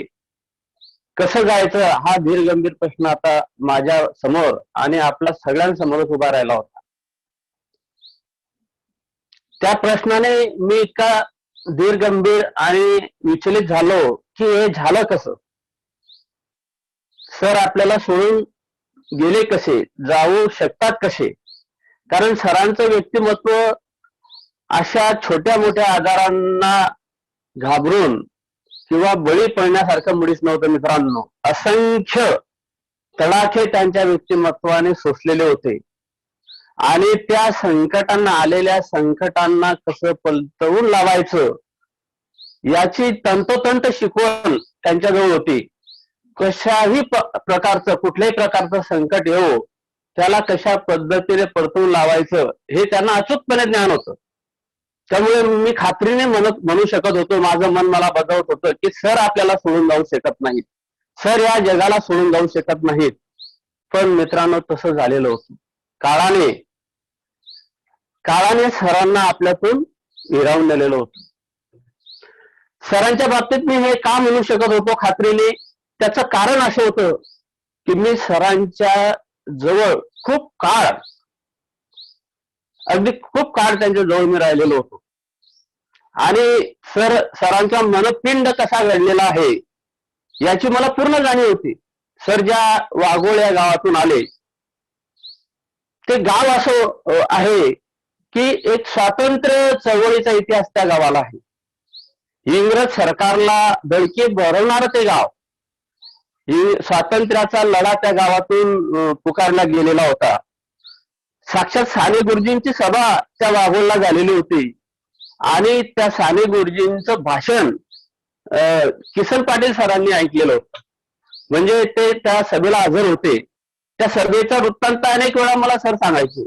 कसं जायचं हा धीरगंभीर प्रश्न आता माझ्या समोर आणि आपल्या सगळ्यांसमोरच उभा राहिला होता. त्या प्रश्नाने मी इतका धीरगंभीर आणि विचलित झालो की हे झालं कसं, सर आपल्याला सोडून गेले कसे, जाऊ शकतात कसे. कारण सरांचं व्यक्तिमत्व अशा छोट्या मोठ्या आजारांना घाबरून किंवा बळी पडण्यासारखं मुळीच नव्हतं मित्रांनो. असंख्य तडाखे त्यांच्या व्यक्तिमत्वाने सोसलेले होते आणि त्या संकटांना, आलेल्या संकटांना कसं पलटवून लावायचं याची तंतोतंत शिकवण त्यांच्याजवळ होती. कशाही प्रकारचं, कुठल्याही प्रकारचं संकट येऊ त्याला कशा पद्धतीने परतवून लावायचं हे त्यांना अचूकपणे ज्ञान होतं. त्यामुळे मी खात्रीने म्हणू शकत होतो, माझं मन मला बजावत होतं की सर आपल्याला सोडून जाऊ शकत नाहीत, सर या जगाला सोडून जाऊ शकत नाहीत. पण मित्रांनो तसं झालेलं होतं. काळाने सरांना आपल्यातून हिरावून नेलेलं होतं. सरांच्या बाबतीत मी हे का म्हणू शकत होतो खात्रीने, त्याचं कारण असं होतं की मी सरांच्या जवळ अगदी खूप काळ त्यांच्या जवळ मी राहिलेलो होतो आणि सरांचा मनपिंड कसा घडलेला आहे याची मला पूर्ण जाणीव होती. सर ज्या वाघोळ या गावातून आले, ते गाव असं आहे की एक स्वातंत्र्य चळवळीचा इतिहास त्या गावाला आहे. इंग्रज सरकारला दडके भरवणारं ते गाव, स्वातंत्र्याचा लढा त्या गावातून पुकारला गेलेला होता. साक्षात साने गुरुजींची सभा त्या वाघोळला झालेली होती आणि त्या साने गुरुजींचं भाषण किसन पाटील सरांनी ऐकलेलं होतं. म्हणजे ते त्या सभेला हजर होते. त्या सभेचा वृत्तांत अनेक वेळा मला सर सांगायचे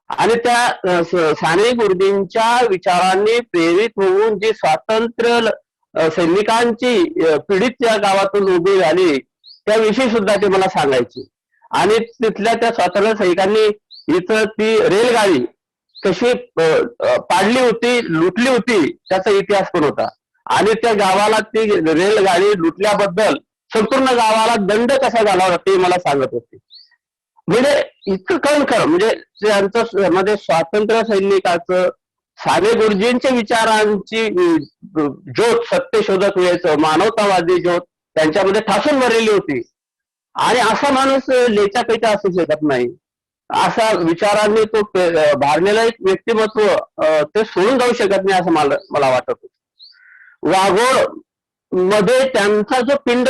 आणि त्या साने गुरुजींच्या विचारांनी प्रेरित होऊन जी स्वातंत्र्य सैनिकांची पीडित त्या गावातून उभी झाली त्याविषयी सुद्धा ते मला सांगायचे. आणि तिथल्या त्या स्वातंत्र्य सैनिकांनी इथं ती रेलगाडी कशी पाडली होती, लुटली होती त्याचा इतिहास पण होता. आणि त्या गावाला ती रेलगाडी लुटल्याबद्दल संपूर्ण गावाला दंड कसा झाला होता ते मला सांगत होते. म्हणजे इतकं खरं म्हणजे त्यांचं मध्ये स्वातंत्र्य सैनिकाचं, साने गुरुजींच्या विचारांची ज्योत, सत्यशोधक वेळेचं मानवतावादी ज्योत त्यांच्यामध्ये ठासून भरलेली होती. आणि असा माणूस लेचापेचा असू शकत नाही. असा विचारांनी तो भारलेला एक व्यक्तिमत्व ते सोडून जाऊ शकत नाही असं मला वाटत होतं. वाघोळ मध्ये त्यांचा जो पिंड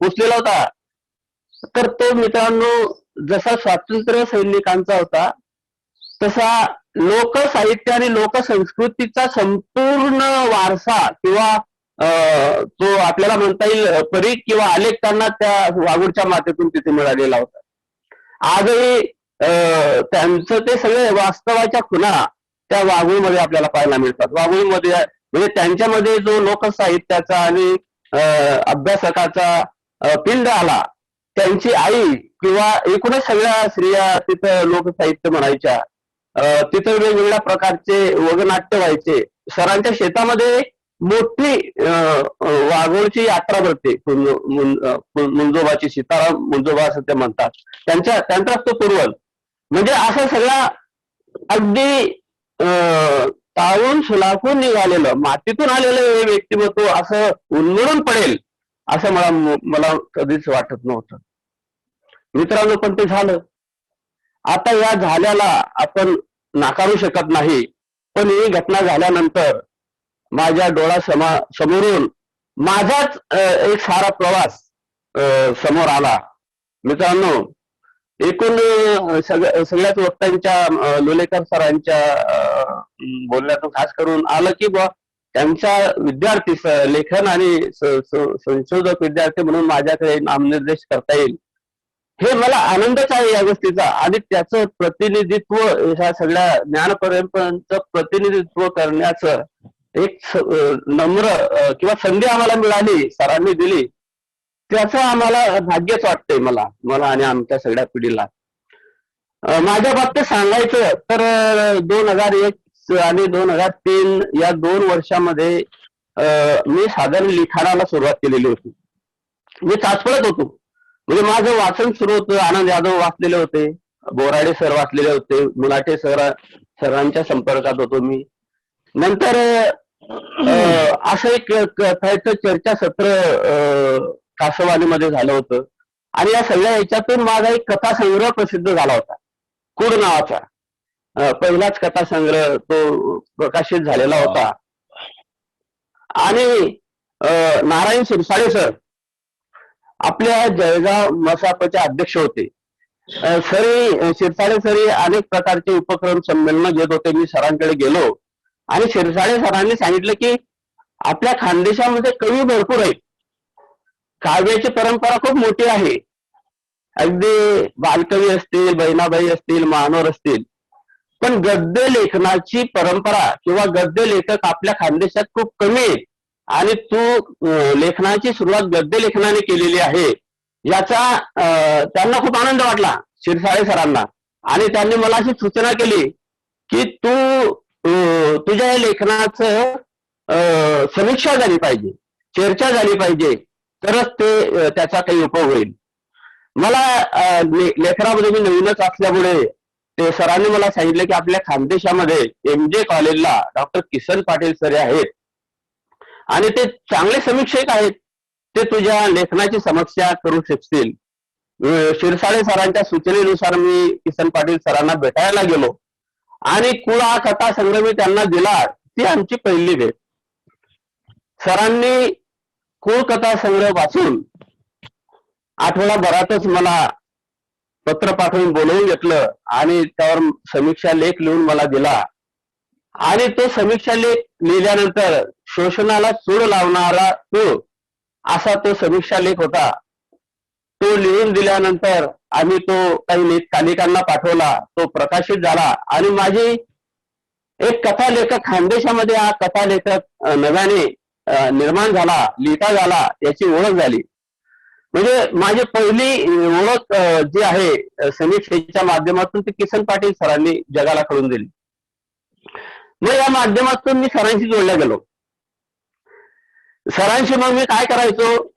पुसलेला होता तर तो मित्रांनो जसा स्वातंत्र्य सैनिकांचा होता तसा लोकसाहित्य आणि लोकसंस्कृतीचा संपूर्ण वारसा किंवा तो आपल्याला म्हणता येईल परीख किंवा आलेख त्यांना त्या वाघोळच्या मातेतून तिथे मिळालेला होता. आजही त्यांचं ते सगळे वास्तवाच्या खुणा त्या वाघोळीमध्ये आपल्याला पाहायला मिळतात. वाघोळीमध्ये म्हणजे त्यांच्यामध्ये जो लोकसाहित्याचा आणि अभ्यासकाचा पिंड आला, त्यांची आई किंवा एकूणच सगळ्या स्त्रिया तिथं लोकसाहित्य म्हणायच्या, तिथं वेगवेगळ्या प्रकारचे वगनाट्य व्हायचे. सरांच्या शेतामध्ये मोठी वाघोळची यात्रा भरते, मुंजोबाची, सीताराम मुंजोबा असं ते म्हणतात, त्यांचाच तो पूर्वज. म्हणजे असं सगळ्या अगदी ताळून सुलाखून निघालेलं, मातीतून आलेलं हे व्यक्तिमत्व असं उन्मळून पडेल असं मला कधीच वाटत नव्हतं मित्रांनो. पण ते झालं. आता या झाल्याला आपण नाकारू शकत नाही. पण ही घटना झाल्यानंतर माझ्या समोरून माझाच एक सारा प्रवास समोर आला मित्रांनो. एकूण सगळ्याच वक्त्यांच्या, लोलेकर सरांच्या बोलण्यातून खास करून आलं की बुवा त्यांचा विद्यार्थी, लेखन आणि संशोधक विद्यार्थी म्हणून माझ्याकडे नामनिर्देश करता येईल हे मला आनंदच आहे या गोष्टीचा. आणि त्याचं प्रतिनिधित्व, ह्या सगळ्या ज्ञानपरंपरांचं प्रतिनिधित्व करण्याचं एक नम्र किंवा संधी आम्हाला मिळाली, सरांनी दिली, त्याचं आम्हाला भाग्यच वाटतंय मला आणि आमच्या सगळ्या पिढीला. माझ्या बाबतीत सांगायचं तर 2001 आणि 2003 या 2 वर्षामध्ये मी साधारण लिखाणाला सुरुवात केलेली होती. मी चाचपडत होतो, म्हणजे माझं वाचन सुरू होतं. आनंद यादव वाचलेले होते, बोराडे सर वाचलेले होते, मुलाटे सरांच्या संपर्कात होतो मी. नंतर असं एक कथाचं चर्चासत्र कासवानीमध्ये झालं होतं. आणि या सगळ्या ह्याच्यातून माझा एक कथासंग्रह प्रसिद्ध झाला होता, कुड नावाचा. पहिलाच कथासंग्रह तो प्रकाशित झालेला होता. आणि नारायण शिरसाळे सर आपल्या जळगाव मसापचे अध्यक्ष होते. शिरसाळे सरी अनेक प्रकारचे उपक्रम संमेलन घेत होते. मी सरांकडे गेलो आणि शिरसाळे सरांनी सांगितलं की आपल्या खानदेशामध्ये कवी भरपूर आहेत, काव्याची परंपरा खूप मोठी आहे, अगदी बालकवी असतील, बहिणाबाई असतील, महानोर असतील, पण गद्य लेखनाची परंपरा किंवा गद्य लेखक आपल्या खानदेशात खूप कमी आहेत. आणि तू लेखनाची सुरुवात गद्य लेखनाने केलेली आहे, याचा त्यांना खूप आनंद वाटला, शिरसाळे सरांना. आणि त्यांनी मला अशी सूचना केली की तुझ्या या लेखनाचं समीक्षा झाली पाहिजे, चर्चा झाली पाहिजे, तरच ते त्याचा काही उपयोग होईल. मला लेखनामध्ये मी नवीनच असल्यामुळे ते सरांनी मला सांगितलं की आपल्या खानदेशामध्ये MJ कॉलेजला डॉक्टर किसन पाटील सर आहेत आणि ते चांगले समीक्षक आहेत, ते तुझ्या लेखनाची समीक्षा करू शकतील. शिरसाळे सरांच्या सूचनेनुसार मी किसन पाटील सरांना भेटायला गेलो आणि कुळ हा कथा संग्रह मी त्यांना दिला. ती आमची पहिली भेट. सरांनी कुळ कथा संग्रह वाचून आठवडाभरातच मला पत्र पाठवून बोलवून घेतलं आणि त्यावर समीक्षा लेख लिहून मला दिला. आणि तो समीक्षा लेख लिहिल्यानंतर शोषणाला सूड लावणारा तू असा तो समीक्षा लेख होता. तो लिहून दिल्यानंतर आम्ही तो काही नियतकालिकांना पाठवला, तो प्रकाशित झाला आणि माझी एक कथालेखक खानदेशामध्ये हा कथालेखक नव्याने निर्माण झाला, लिहिता झाला, याची ओळख झाली. म्हणजे माझी पहिली ओळख जी आहे समीक्षेच्या माध्यमातून ती किसन पाटील सरांनी जगाला कळून दिली. मग या माध्यमातून मी सरांशी जोडल्या गेलो. सरांशी मग मी काय करायचो,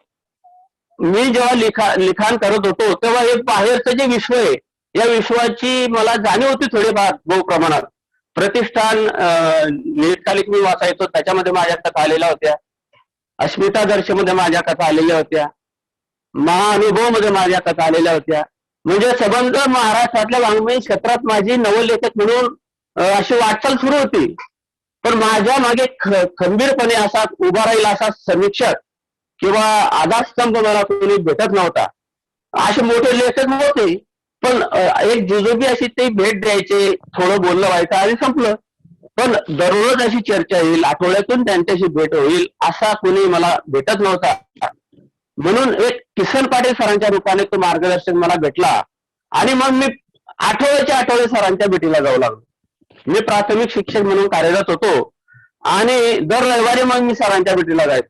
मी जेव्हा लिखाण करत होतो तेव्हा हे बाहेरचं जे विश्व आहे, या विश्वाची मला जाणीव होती थोडीफार बहु प्रमाणात. प्रतिष्ठान नियतकालिक मी वाचायचो, त्याच्यामध्ये माझ्या कथा आलेल्या होत्या. अस्मिता दर्शमध्ये माझ्या कथा आलेल्या होत्या. महाअनुभव मध्ये माझ्या कथा आलेल्या होत्या. म्हणजे संबंध महाराष्ट्रातल्या वाङ्मयीन क्षेत्रात माझी नवलेखक म्हणून अशी वाटचाल सुरू होती. पण माझ्या मागे खंबीरपणे असा उभा राहील असा समीक्षक किंवा आधारस्तंभ मला कोणी भेटत नव्हता. असे मोठे लेखक नव्हते, पण एक जुजोबी अशी ते भेट द्यायचे, थोडं बोलणं व्हायचं आणि संपलं. पण दररोज अशी चर्चा येईल, आठवड्यातून त्यांच्याशी भेट होईल असा कोणी मला भेटत नव्हता. म्हणून एक किसन पाटील सरांच्या रूपाने तो मार्गदर्शक मला भेटला आणि मग मी आठवडे सरांच्या भेटीला जाऊ लागलो. मी प्राथमिक शिक्षक म्हणून कार्यरत होतो आणि दर रविवारी मग मी सरांच्या भेटीला जायचो.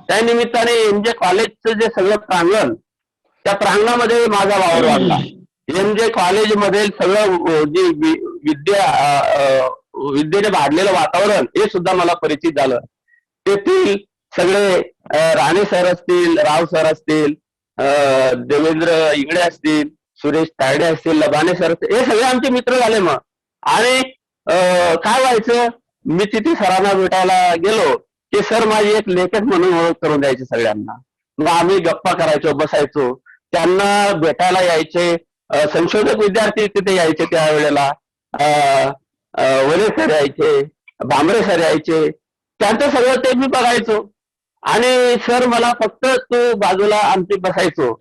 त्या निमित्ताने MJ कॉलेजचं जे सगळं प्रांगण, त्या प्रांगणामध्ये माझा वावर वाढला. MJ कॉलेजमध्ये सगळं जे विद्येने भाडलेलं वातावरण हे सुद्धा मला परिचित झालं. तेथील सगळे राणे सर असतील, राव सर असतील, देवेंद्र इंगडे असतील, सुरेश तायडे असतील, लबाने सर असतील, हे सगळे आमचे मित्र झाले. मग आणि काय व्हायचं, मी तिथे सरांना भेटायला गेलो की सर माझी एक लेखक म्हणून ओळख करून द्यायची सगळ्यांना. मग आम्ही गप्पा करायचो, बसायचो, त्यांना भेटायला यायचे. संशोधक विद्यार्थी तिथे यायचे, त्यावेळेला वले सर यायचे, भांबरे सर यायचे, त्यांचं सगळं ते मी बघायचो. आणि सर मला फक्त तो बाजूला आमची बसायचो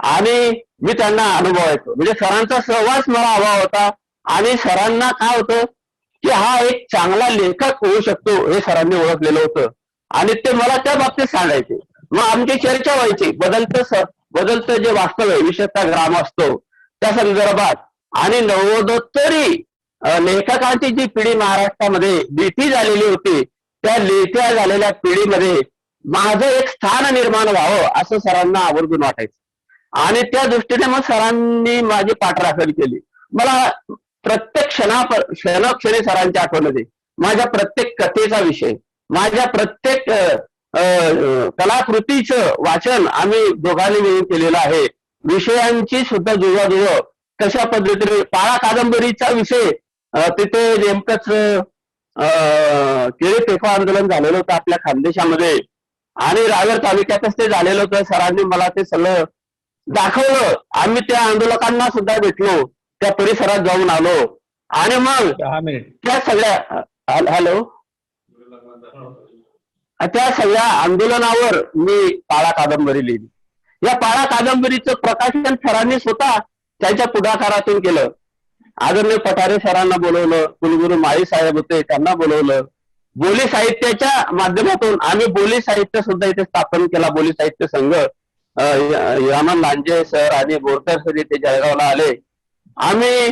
आणि मी त्यांना अनुभवायचो. म्हणजे सरांचा सहवास मला हवा होता. आणि सरांना काय होतं की हा एक चांगला लेखक होऊ शकतो हे सरांनी ओळखलेलं होतं आणि ते मला त्या बाबतीत सांगायचे. मग आमची चर्चा व्हायची, बदलतं जे वास्तव आहे, विशेषतः ग्रामवास्तव त्या संदर्भात आणि नव्वदोत्तरी लेखकांची जी पिढी महाराष्ट्रामध्ये लेखी झालेली होती, त्या लेख्या झालेल्या पिढीमध्ये माझं एक स्थान निर्माण व्हावं असं सरांना आवर्जून वाटायचं आणि त्या दृष्टीने मग सरांनी माझी पाठराखण केली. मला प्रत्येक क्षणोक्षणी सरांची आठवण होती. माझ्या प्रत्येक कथेचा विषय, माझ्या प्रत्येक कलाकृतीचं वाचन आम्ही दोघांनी मिळून केलेलं आहे. विषयांची सुद्धा जुळवाजुळव कशा पद्धतीने पाळा कादंबरीचा विषय तिथे नेमकंच केळी पेखो आंदोलन झालेलं होतं आपल्या खानदेशामध्ये आणि रावेर तालुक्यातच ते झालेलं होतं. सरांनी मला ते सगळं दाखवलं. आम्ही त्या आंदोलकांना सुद्धा भेटलो, त्या परिसरात जाऊन आलो आणि मग त्या सगळ्या हॅलो त्या सगळ्या आंदोलनावर मी पाळा कादंबरी लिहिली. या पाळा कादंबरीचं प्रकाशन सरांनी स्वतः त्यांच्या पुढाकारातून केलं. आदरणीय पठारे सरांना बोलवलं, कुलगुरू माळी साहेब होते त्यांना बोलवलं. बोली साहित्याच्या माध्यमातून आम्ही बोली साहित्य सुद्धा इथे स्थापन केला. बोली साहित्य संघ रामन लांजे सर आणि बोरकर सर इथे जळगावला आले. आम्ही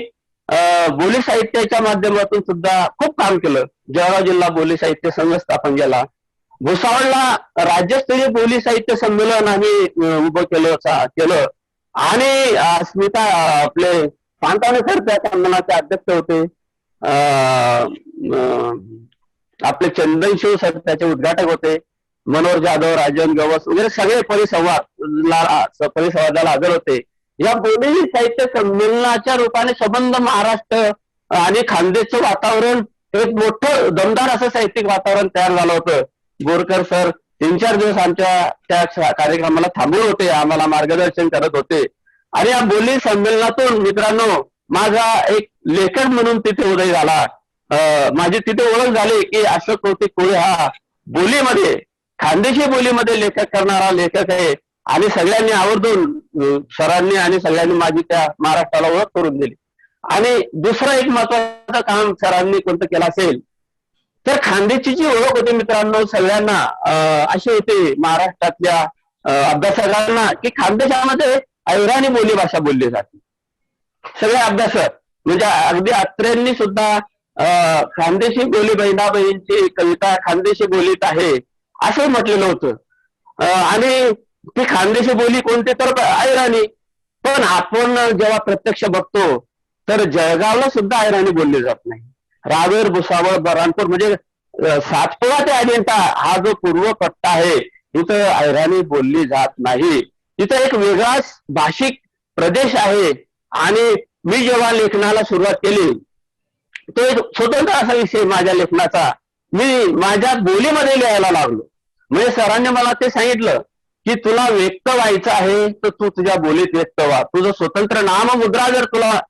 बोली साहित्याच्या माध्यमातून सुद्धा खूप काम केलं. जळगाव जिल्हा बोली साहित्य संघ स्थापन केला. भुसावळला राज्यस्तरीय बोली साहित्य संमेलन आम्ही उभं केलं आणि स्मिता आपले सांताने सर त्या संमेलनाचे अध्यक्ष होते. आपले चंदन शिव सर त्याचे उद्घाटक होते. मनोहर जाधव, राजन गवस वगैरे सगळे परिसंवादाला हजर होते. या बोली साहित्य संमेलनाच्या रूपाने संबंध महाराष्ट्र आणि खानदेशचं वातावरण एक मोठं दमदार असं साहित्यिक वातावरण तयार झालं होतं. बोरकर सर 3-4 दिवस आमच्या त्या कार्यक्रमाला थांबून होते, आम्हाला मार्गदर्शन करत होते. आणि या बोली संमेलनातून मित्रांनो माझा एक लेखक म्हणून तिथे उदय झाला. माझी तिथे ओळख झाली की अशोक कौतिक कोळे हा बोलीमध्ये, खानदेशी बोलीमध्ये लेखक करणारा लेखक आहे. आणि सगळ्यांनी आवर्जून सरांनी आणि सगळ्यांनी माझी त्या महाराष्ट्राला ओळख करून दिली. आणि दुसरं एक महत्वाचं काम सरांनी कोणतं केलं असेल तर खानदेशची जी ओळख होती मित्रांनो सगळ्यांना अशी होती महाराष्ट्रातल्या अभ्यासकांना की खानदेशामध्ये अहिराणी बोली भाषा बोलली जाते. सगळे अभ्यासक म्हणजे अगदी अत्रेंनी सुद्धा खानदेशी बोली बहिणाबाईंची कविता खानदेशी बोलीत आहे असं म्हटलेलं होतं. आणि ती खानदेशी बोली कोणती तर अहिराणी. पण आपण जेव्हा प्रत्यक्ष बघतो तर जळगावला सुद्धा अहिराणी बोलली जात नाही. रावेर, भुसावळ, बऱ्हाणपूर म्हणजे सातपुडा ते अजिंठा हा जो पूर्व पट्टा आहे इथं अहिराणी बोलली जात नाही. इथं एक वेगळाच भाषिक प्रदेश आहे. आणि मी जेव्हा लेखनाला सुरुवात केली तो एक स्वतंत्र असा विषय माझ्या लेखनाचा मी माझ्या बोलीमध्ये लिहायला लागलो. म्हणजे सरांनी मला ते सांगितलं की तुला व्यक्त व्हायचं आहे तर तू तुझ्या बोलीत व्यक्त व्हा. तुझं स्वतंत्र नाममुद्रा जर तुला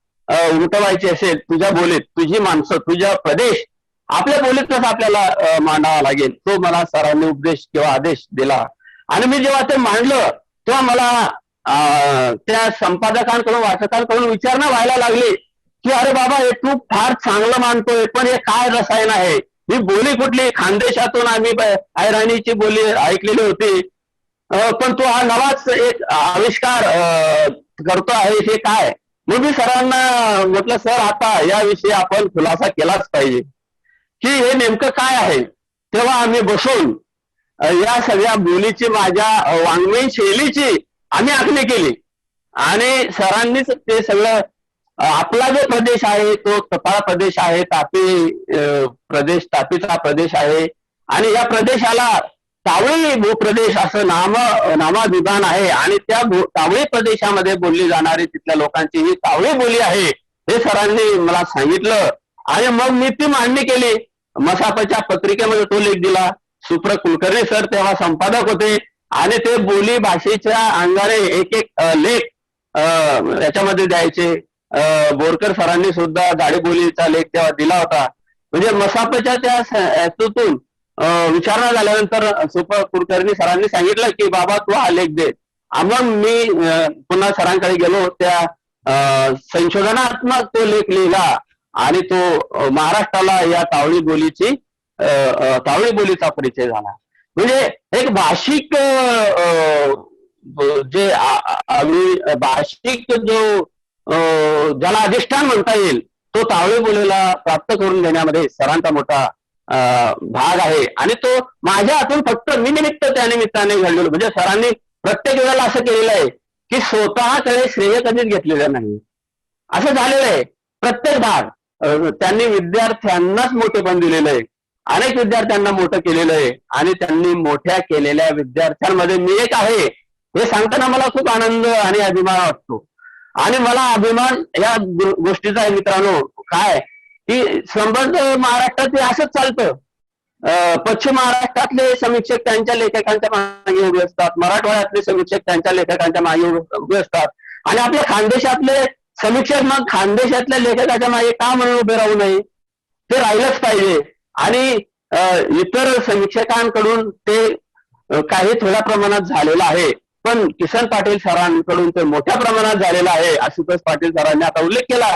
उमटवायची असेल तुझ्या बोलीत, तुझी माणसं, तुझा प्रदेश आपल्या बोलीतच आपल्याला मांडावा लागेल. तो मला सरांनी उपदेश किंवा आदेश दिला. आणि मी जेव्हा ते मांडलं तेव्हा मला त्या संपादकांकडून वाचकांकडून विचारणा व्हायला लागली की अरे बाबा हे तू फार चांगलं मानतोय पण हे काय रसायन आहे, ही बोली कुठली? खानदेशातून आम्ही अहिराणीची बोली ऐकलेली होती पण तू हा नवाच एक आविष्कार करतो आहे, हे काय? मग मी सरांना म्हटलं सर आता याविषयी आपण खुलासा केलाच पाहिजे की हे नेमकं काय आहे. तेव्हा आम्ही बसून या सगळ्या बोलीची माझ्या वाङ्मयीन शैलीची आम्ही आखणी केली. आणि सरांनीच ते सगळं आपला जो प्रदेश आहे तो तपाळ प्रदेश आहे, तापी प्रदेश, तापीचा प्रदेश आहे. आणि या प्रदेशाला तावळी भूप्रदेश असं नामाभिमान आहे. आणि त्या तावळी प्रदेशामध्ये बोलली जाणारी तिथल्या लोकांची ही तावळी बोली आहे हे सरांनी मला सांगितलं. आणि मग मी ती मांडणी केली. मसापच्या पत्रिकेमध्ये तो लेख दिला. सुप्र कुलकर्णी सर तेव्हा संपादक होते आणि ते बोली भाषेच्या अंगाने एक एक लेख याच्यामध्ये द्यायचे. बोरकर सरांनी सुद्धा गाडी बोलीचा लेख तेव्हा दिला होता. म्हणजे मसापच्या त्या हेतूतून विचारणा झाल्यानंतर सुप्र कुलकर्णी सरांनी सांगितलं की बाबा तू हा लेख दे. मग मी पुन्हा सरांकडे गेलो. त्या संशोधनात्मक तो लेख लिहिला आणि तो महाराष्ट्राला या तावळी बोलीचा परिचय झाला. म्हणजे एक भाषिक जे भाषिक जो ज्याला अधिष्ठान म्हणता येईल तो तावळे बोलेला प्राप्त करून घेण्यामध्ये सरांचा मोठा भाग आहे. आणि तो माझ्या हातून फक्त मी निमित्त त्या निमित्ताने घडलेलो. म्हणजे सरांनी प्रत्येक वेळेला असं केलेलं आहे की स्वतःकडे श्रेय कधीच घेतलेलं नाही. असं झालेलं आहे. प्रत्येक भाग त्यांनी विद्यार्थ्यांनाच मोठेपण दिलेलं आहे. अनेक विद्यार्थ्यांना मोठं केलेलं आहे आणि त्यांनी मोठ्या केलेल्या विद्यार्थ्यांमध्ये मी एक आहे हे सांगताना मला खूप आनंद आणि अभिमान वाटतो. आणि मला अभिमान या गोष्टीचा आहे मित्रांनो, काय की संबंध महाराष्ट्रात असंच चालतं. पश्चिम महाराष्ट्रातले समीक्षक त्यांच्या लेखकांच्या मागे उभे असतात, मराठवाड्यातले समीक्षक त्यांच्या लेखकांच्या मागे उभे असतात, आणि आपल्या खानदेशातले समीक्षक मग खानदेशातल्या लेखकाच्या मागे का म्हणून उभे राहू नये, ते राहिलंच पाहिजे. आणि इतर समीक्षकांकडून ते काही थोड्या प्रमाणात झालेलं आहे, पण किसन पाटील सरांकडून ते मोठ्या प्रमाणात झालेलं आहे. आशुतोष पाटील सरांनी आता उल्लेख केला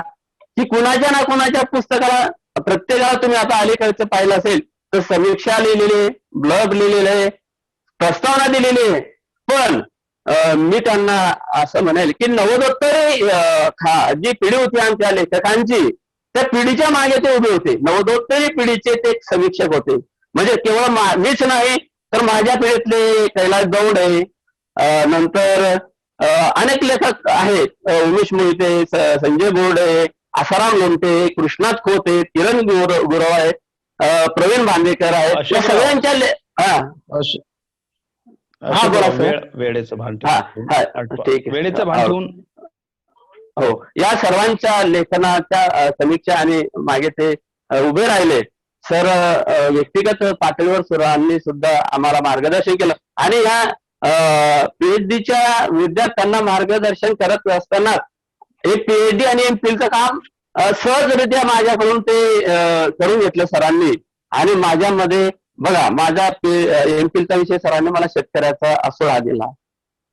की कुणाच्या ना कुणाच्या पुस्तकाला प्रत्येकाला तुम्ही आता अलीकडचं पाहिलं असेल तर समीक्षा लिहिलेली, ब्लॉग लिहिलेले, प्रस्तावना दिलेली आहे. पण मी त्यांना असं म्हणेल की नवोदोत्तरी जी पिढी होती आमच्या लेखकांची, त्या पिढीच्या मागे ते उभे होते. नवोदोत्तरी पिढीचे ते समीक्षक होते. म्हणजे केवळ मीच नाही तर माझ्या पिढीतले कैलास दौंड आहे, नंतर अनेक लेखक आहेत, उमेश मोहिते, संजय बोर्डे, आसाराम लोमटे, कृष्णात खोत आहे, किरण गुरव आहे, प्रवीण बांदेकर आहे. या सगळ्यांच्या हा बोला सर. वेळेचं भान ठीक आहे, वेळेचं भान ठेवून. हो, या सर्वांच्या लेखनाच्या समीक्षा आणि मागे ते उभे राहिले. सर व्यक्तिगत पातळीवर सरांनी सुद्धा आम्हाला मार्गदर्शन केलं आणि या पीएचडीच्या विद्यार्थ्यांना मार्गदर्शन करत असताना एक पीएचडी आणि एमफिलचं काम सहजरित्या माझ्याकडून ते करून घेतलं सरांनी. आणि माझ्यामध्ये बघा, माझा एमफिलचा विषय सरांनी मला शेतकऱ्याचा असोळा दिला,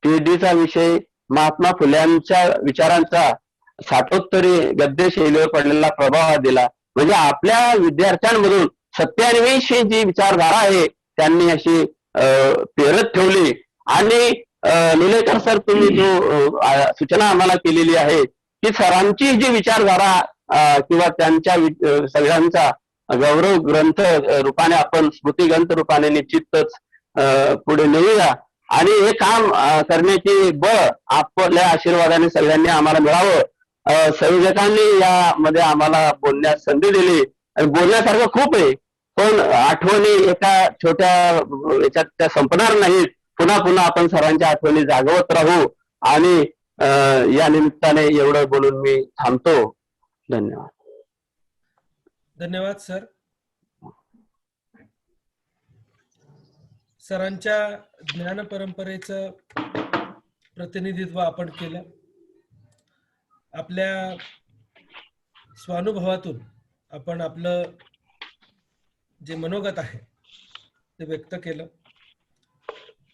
पीएचडीचा विषय महात्मा फुल्यांच्या विचारांचा साठोत्तरी गद्य शैलीवर पडलेला प्रभाव दिला. म्हणजे आपल्या विद्यार्थ्यांमधून सत्यान्वेषी जी विचारधारा आहे त्यांनी अशी पेरत ठेवली. आणि निलेकर सर, तुम्ही जो सूचना आम्हाला केलेली आहे की सरांची जी विचारधारा किंवा त्यांच्या सगळ्यांचा गौरव ग्रंथ रूपाने आपण स्मृती ग्रंथ रूपाने निश्चितच पुढे नेऊया. आणि हे काम करण्याची बळ आपल्या आशीर्वादाने सगळ्यांनी आम्हाला मिळावं. संयोजकांनी यामध्ये आम्हाला बोलण्यास संधी दिली आणि बोलण्यासारखं खूप आहे, पण आठवणी एका छोट्या याच्यात त्या संपणार नाहीत. पुन्हा पुन्हा आपण सरांच्या आठवणी जागवत राहू. आणि या निमित्ताने एवढं बोलून मी थांबतो. धन्यवाद. धन्यवाद सर. सरांच्या ज्ञान परंपरेचं प्रतिनिधित्व आपण केलं. आपल्या स्वानुभवातून आपण आपलं जे मनोगत आहे ते व्यक्त केलं.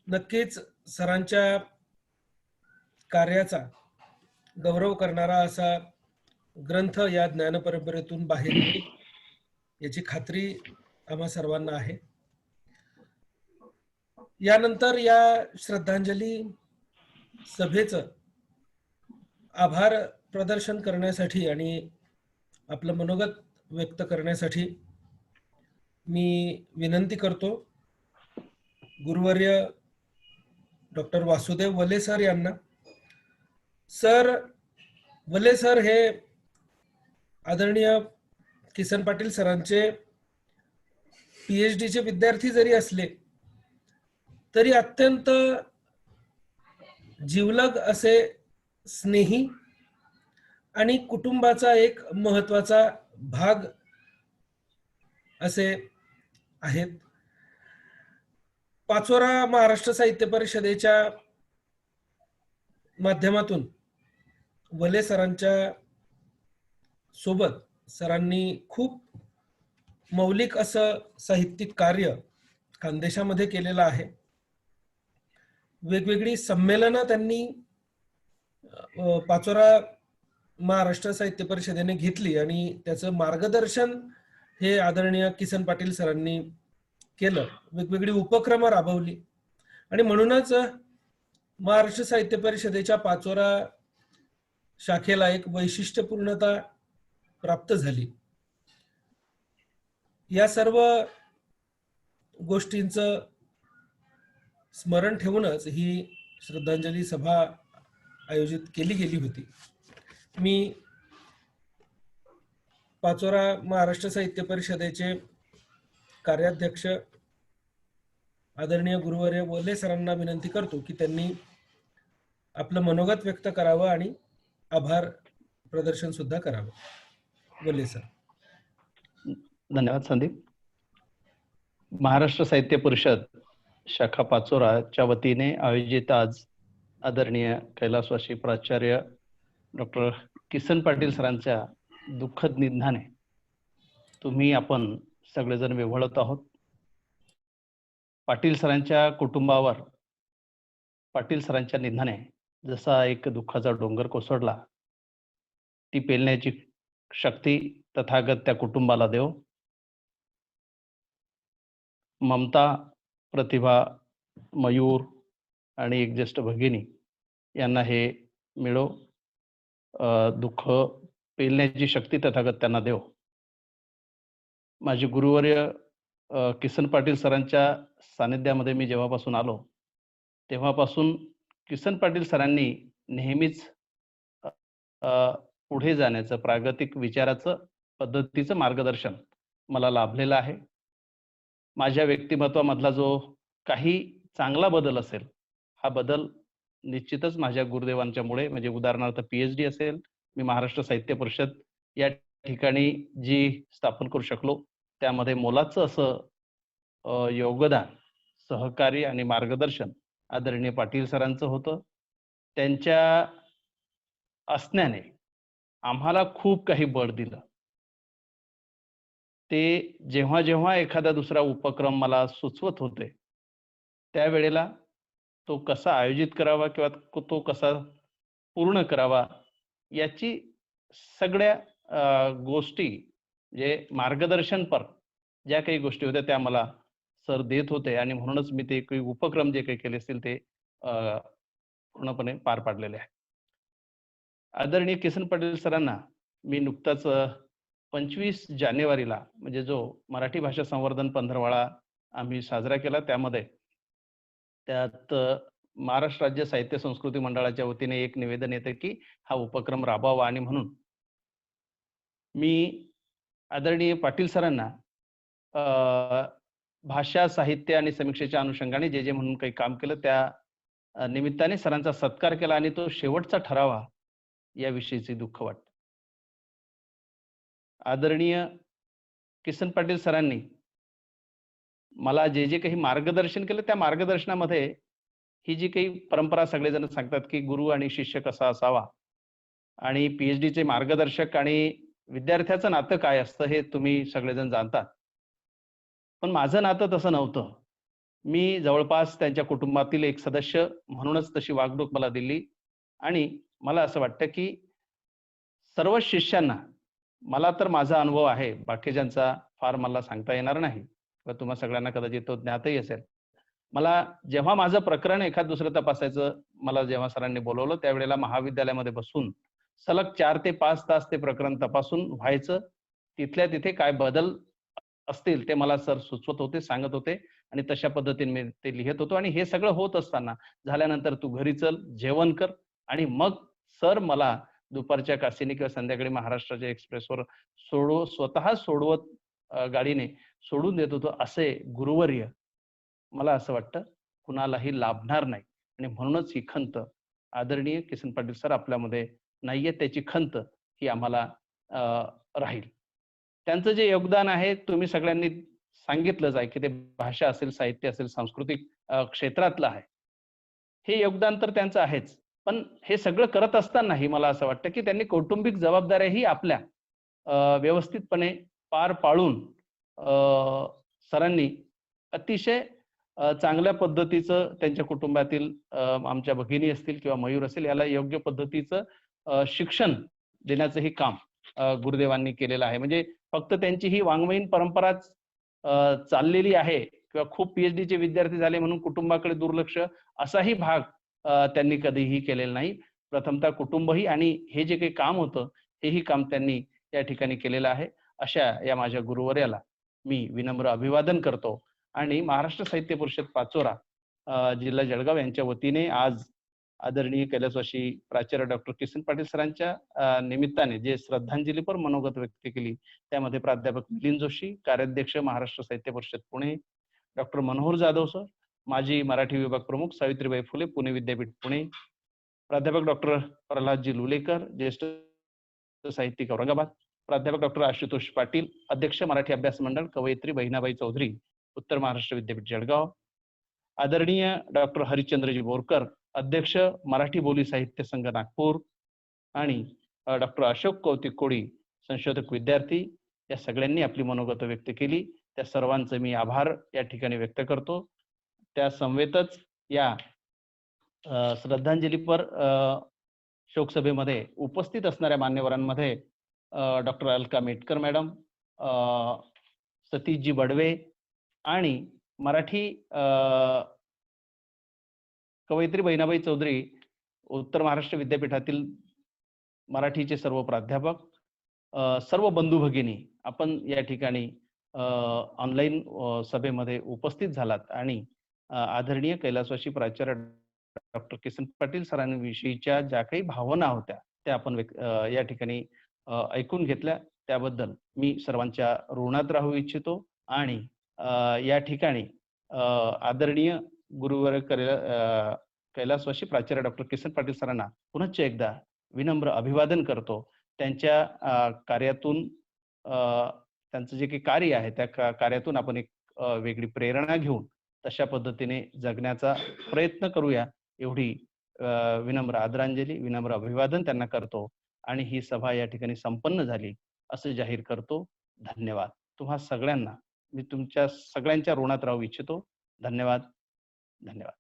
नक्कीच सरांच्या कार्याचा गौरव करणारा असा ग्रंथ या ज्ञान परंपरेतून बाहेर येईल याची खात्री आम्हा सर्वांना आहे. यानंतर या श्रद्धांजली सभेचं आभार प्रदर्शन करण्यासाठी आणि आपलं मनोगत व्यक्त करण्यासाठी मी विनंती करतो गुरुवर्य डॉक्टर वासुदेव वले सर यांना. सर वले सर हे आदरणीय किसन पाटील सरांचे पीएचडीचे विद्यार्थी जरी असले तरी अत्यंत जिवलग असे स्नेही आणि कुटुंबाचा एक महत्वाचा भाग असे आहेत. पाचोरा महाराष्ट्र साहित्य परिषदेच्या माध्यमातून वले सरांच्या सोबत सरांनी खूप मौलिक असं साहित्यिक कार्य खानदेशामध्ये केलेलं आहे. वेगवेगळी संमेलनं त्यांनी पाचोरा महाराष्ट्र साहित्य परिषदेने घेतली आणि त्याचं मार्गदर्शन हे आदरणीय किसन पाटील सरांनी केलं. वेगवेगळी उपक्रम राबवली आणि म्हणूनच महाराष्ट्र साहित्य परिषदेच्या पाचोरा शाखेला एक वैशिष्ट्यपूर्णता प्राप्त झाली. या सर्व गोष्टींचं स्मरण ठेवूनच ही श्रद्धांजली सभा आयोजित केली गेली होती. मी पाचोरा महाराष्ट्र साहित्य परिषदेचे कार्याध्यक्ष आदरणीय गुरुवर्य वल्ले सरांना विनंती करतो की त्यांनी आपलं मनोगत व्यक्त करावं आणि आभार प्रदर्शन सुद्धा करावं. वल्ले सर. धन्यवाद संदीप. महाराष्ट्र साहित्य परिषद शाखा पाचोराच्या वतीने आयोजित आज आदरणीय कैलासवासी प्राचार्य डॉक्टर किसन पाटील सरांच्या दुःखद निधनाने तुम्ही आपण सगळेजण विव्हळत आहोत. पाटील सरांच्या कुटुंबावर पाटील सरांच्या निधनाने जसा एक दुःखाचा डोंगर कोसळला, ती पेलण्याची शक्ती तथागत त्या कुटुंबाला देव. ममता, प्रतिभा, मयूर आणि एक ज्येष्ठ भगिनी यांना हे मिळो. दुःख पेलण्याची शक्ती तथागत त्यांना देव. माझे गुरुवर्य किसन पाटील सरांच्या सानिध्यामध्ये मी जेव्हापासून आलो तेव्हापासून किसन पाटील सरांनी नेहमीच पुढे जाण्याचं, प्रागतिक विचाराचं, पद्धतीचं मार्गदर्शन मला लाभलेलं आहे. माझ्या व्यक्तिमत्वामधला जो काही चांगला बदल असेल, हा बदल निश्चितच माझ्या गुरुदेवांच्या मुळे, म्हणजे उदाहरणार्थ PhD असेल, मी महाराष्ट्र साहित्य परिषद या ठिकाणी जी स्थापन करू शकलो, त्यामध्ये मोलाचं असं योगदान, सहकार्य आणि मार्गदर्शन आदरणीय पाटील सरांचं होतं. त्यांच्या असण्याने आम्हाला खूप काही बळ दिलं. ते जेव्हा जेव्हा एखादा दुसरा उपक्रम मला सुचवत होते, त्यावेळेला तो कसा आयोजित करावा किंवा तो कसा पूर्ण करावा याची सगळ्या गोष्टी, जे मार्गदर्शनपर ज्या काही गोष्टी होत्या त्या मला सर देत होते आणि म्हणूनच मी ते काही उपक्रम जे काही केले असतील ते पूर्णपणे पार पाडलेले आहे. आदरणीय किसन पाटील सरांना मी नुकताच 25 जानेवारीला, म्हणजे जो मराठी भाषा संवर्धन पंधरवडा आम्ही साजरा केला, त्यात महाराष्ट्र राज्य साहित्य संस्कृती मंडळाच्या वतीने एक निवेदन येते की हा उपक्रम राबवावा, आणि म्हणून मी आदरणीय पाटील सरांना भाषा, साहित्य आणि समीक्षेच्या अनुषंगाने जे म्हणून काही काम केलं त्या निमित्ताने सरांचा सत्कार केला आणि तो शेवटचा ठरावा याविषयीचे दुःख वाटतं. आदरणीय किसन पाटील सरांनी मला जे काही मार्गदर्शन केलं, त्या मार्गदर्शनामध्ये ही जी काही परंपरा सगळेजण सांगतात की गुरु आणि शिष्य कसा असावा, आणि PhD चे मार्गदर्शक आणि विद्यार्थ्याचं नातं काय असतं हे तुम्ही सगळेजण जाणतात. पण माझं नातं तसं नव्हतं. मी जवळपास त्यांच्या कुटुंबातील एक सदस्य म्हणूनच तशी वागणूक मला दिली, आणि मला असं वाटतं की सर्व शिष्यांना, मला तर माझा अनुभव आहे, बाकीच्यांचा फार मला सांगता येणार नाही किंवा तुम्हा सगळ्यांना कदाचित तो ज्ञातही असेल. मला जेव्हा माझं प्रकरण एखाद दुसरं तपासायचं, मला जेव्हा सरांनी बोलवलं त्यावेळेला महाविद्यालयामध्ये बसून सलग 4 ते 5 तास ते प्रकरण तपासून व्हायचं. तिथल्या तिथे काय बदल असतील ते मला सर सुचवत होते, सांगत होते, आणि तशा पद्धतीने मी ते लिहित होतो. आणि हे सगळं होत असताना झाल्यानंतर तू घरी चल, जेवण कर, आणि मग सर मला दुपारच्या कासीने किंवा संध्याकाळी महाराष्ट्राच्या एक्सप्रेसवर स्वतः सोडवत गाडीने सोडून देत होतो. असे गुरुवर्य मला असं वाटतं कुणालाही लाभणार नाही, आणि म्हणूनच ही खंत आदरणीय किसन पाटील सर आपल्यामध्ये नाहीये, त्याची खंत ही आम्हाला राहील. त्यांचं जे योगदान आहे तुम्ही सगळ्यांनी सांगितलंच आहे की ते भाषा असेल, साहित्य असेल, सांस्कृतिक क्षेत्रातलं आहे. हे योगदान तर त्यांचं आहेच, पण हे सगळं करत असतानाही मला असं वाटतं की त्यांनी कौटुंबिक जबाबदाऱ्याही आपल्या व्यवस्थितपणे पार पाडून सरांनी अतिशय चांगल्या पद्धतीचं त्यांच्या कुटुंबातील आमच्या भगिनी असतील किंवा मयूर असेल, याला योग्य पद्धतीचं शिक्षण देण्याचंही काम गुरुदेवांनी केलेलं आहे. म्हणजे फक्त त्यांची ही वाङ्मयीन परंपराच चाललेली आहे किंवा खूप PhD चे विद्यार्थी झाले म्हणून कुटुंबाकडे दुर्लक्ष, असाही भाग त्यांनी कधीही केलेलं नाही. प्रथमतः कुटुंबही आणि हे जे काही काम होतं हेही काम त्यांनी या ठिकाणी केलेलं आहे. अशा या माझ्या गुरुवर्याला मी विनम्र अभिवादन करतो आणि महाराष्ट्र साहित्य परिषद पाचोरा जिल्हा जळगाव यांच्या वतीने आज आदरणीय कैलासवासी प्राचार्य डॉक्टर किसन पाटील सरांच्या निमित्ताने जे श्रद्धांजलीपर मनोगत व्यक्त केली, त्यामध्ये प्राध्यापक मिलिंद जोशी, कार्याध्यक्ष महाराष्ट्र साहित्य परिषद पुणे, डॉक्टर मनोहर जाधव सर, माजी मराठी विभाग प्रमुख सावित्रीबाई फुले पुणे विद्यापीठ पुणे, प्राध्यापक डॉक्टर प्रल्हादजी लुलेकर, ज्येष्ठ साहित्यिक औरंगाबाद, प्राध्यापक डॉक्टर आशुतोष पाटील, अध्यक्ष मराठी अभ्यास मंडळ, कवयित्री बहिणाबाई चौधरी, उत्तर महाराष्ट्र विद्यापीठ जळगाव, आदरणीय डॉक्टर हरिश्चंद्रजी बोरकर, अध्यक्ष मराठी बोली साहित्य संघ नागपूर, आणि डॉक्टर अशोक कौतिक कोळी, संशोधक विद्यार्थी, या सगळ्यांनी आपली मनोगत व्यक्त केली. त्या सर्वांचे मी आभार या ठिकाणी व्यक्त करतो. त्या समवेतच या श्रद्धांजलीपर शोकसभेमध्ये उपस्थित असणाऱ्या मान्यवरांमध्ये डॉक्टर अलका मेटकर मॅडम, सतीशजी बडवे आणि मराठी कवयित्री बहिणाबाई चौधरी, उत्तर महाराष्ट्र विद्यापीठातील मराठीचे सर्व प्राध्यापक, सर्व बंधू भगिनी, आपण या ठिकाणी ऑनलाईन सभेमध्ये उपस्थित झालात आणि आदरणीय कैलासवासी प्राचार्य डॉक्टर किसन पाटील सरांविषयीच्या ज्या काही भावना होत्या त्या आपण या ठिकाणी ऐकून घेतल्या. त्याबद्दल मी सर्वांच्या ऋणात राहू इच्छितो आणि या ठिकाणी आदरणीय गुरुवर कैलासवासी प्राचार्य डॉक्टर किसन पाटील सरांना पुनश्च एकदा विनम्र अभिवादन करतो. त्यांच्या कार्यातून त्यांचं जे काही कार्य आहे त्या कार्यातून आपण एक वेगळी प्रेरणा घेऊन तशा पद्धतीने जगण्याचा प्रयत्न करूया, एवढी विनम्र आदरांजली, विनम्र अभिवादन त्यांना करतो आणि ही सभा या ठिकाणी संपन्न झाली असं जाहीर करतो. धन्यवाद. तुम्हा सगळ्यांना मी तुमच्या सगळ्यांच्या ऋणात राहू इच्छितो. धन्यवाद. धन्यवाद.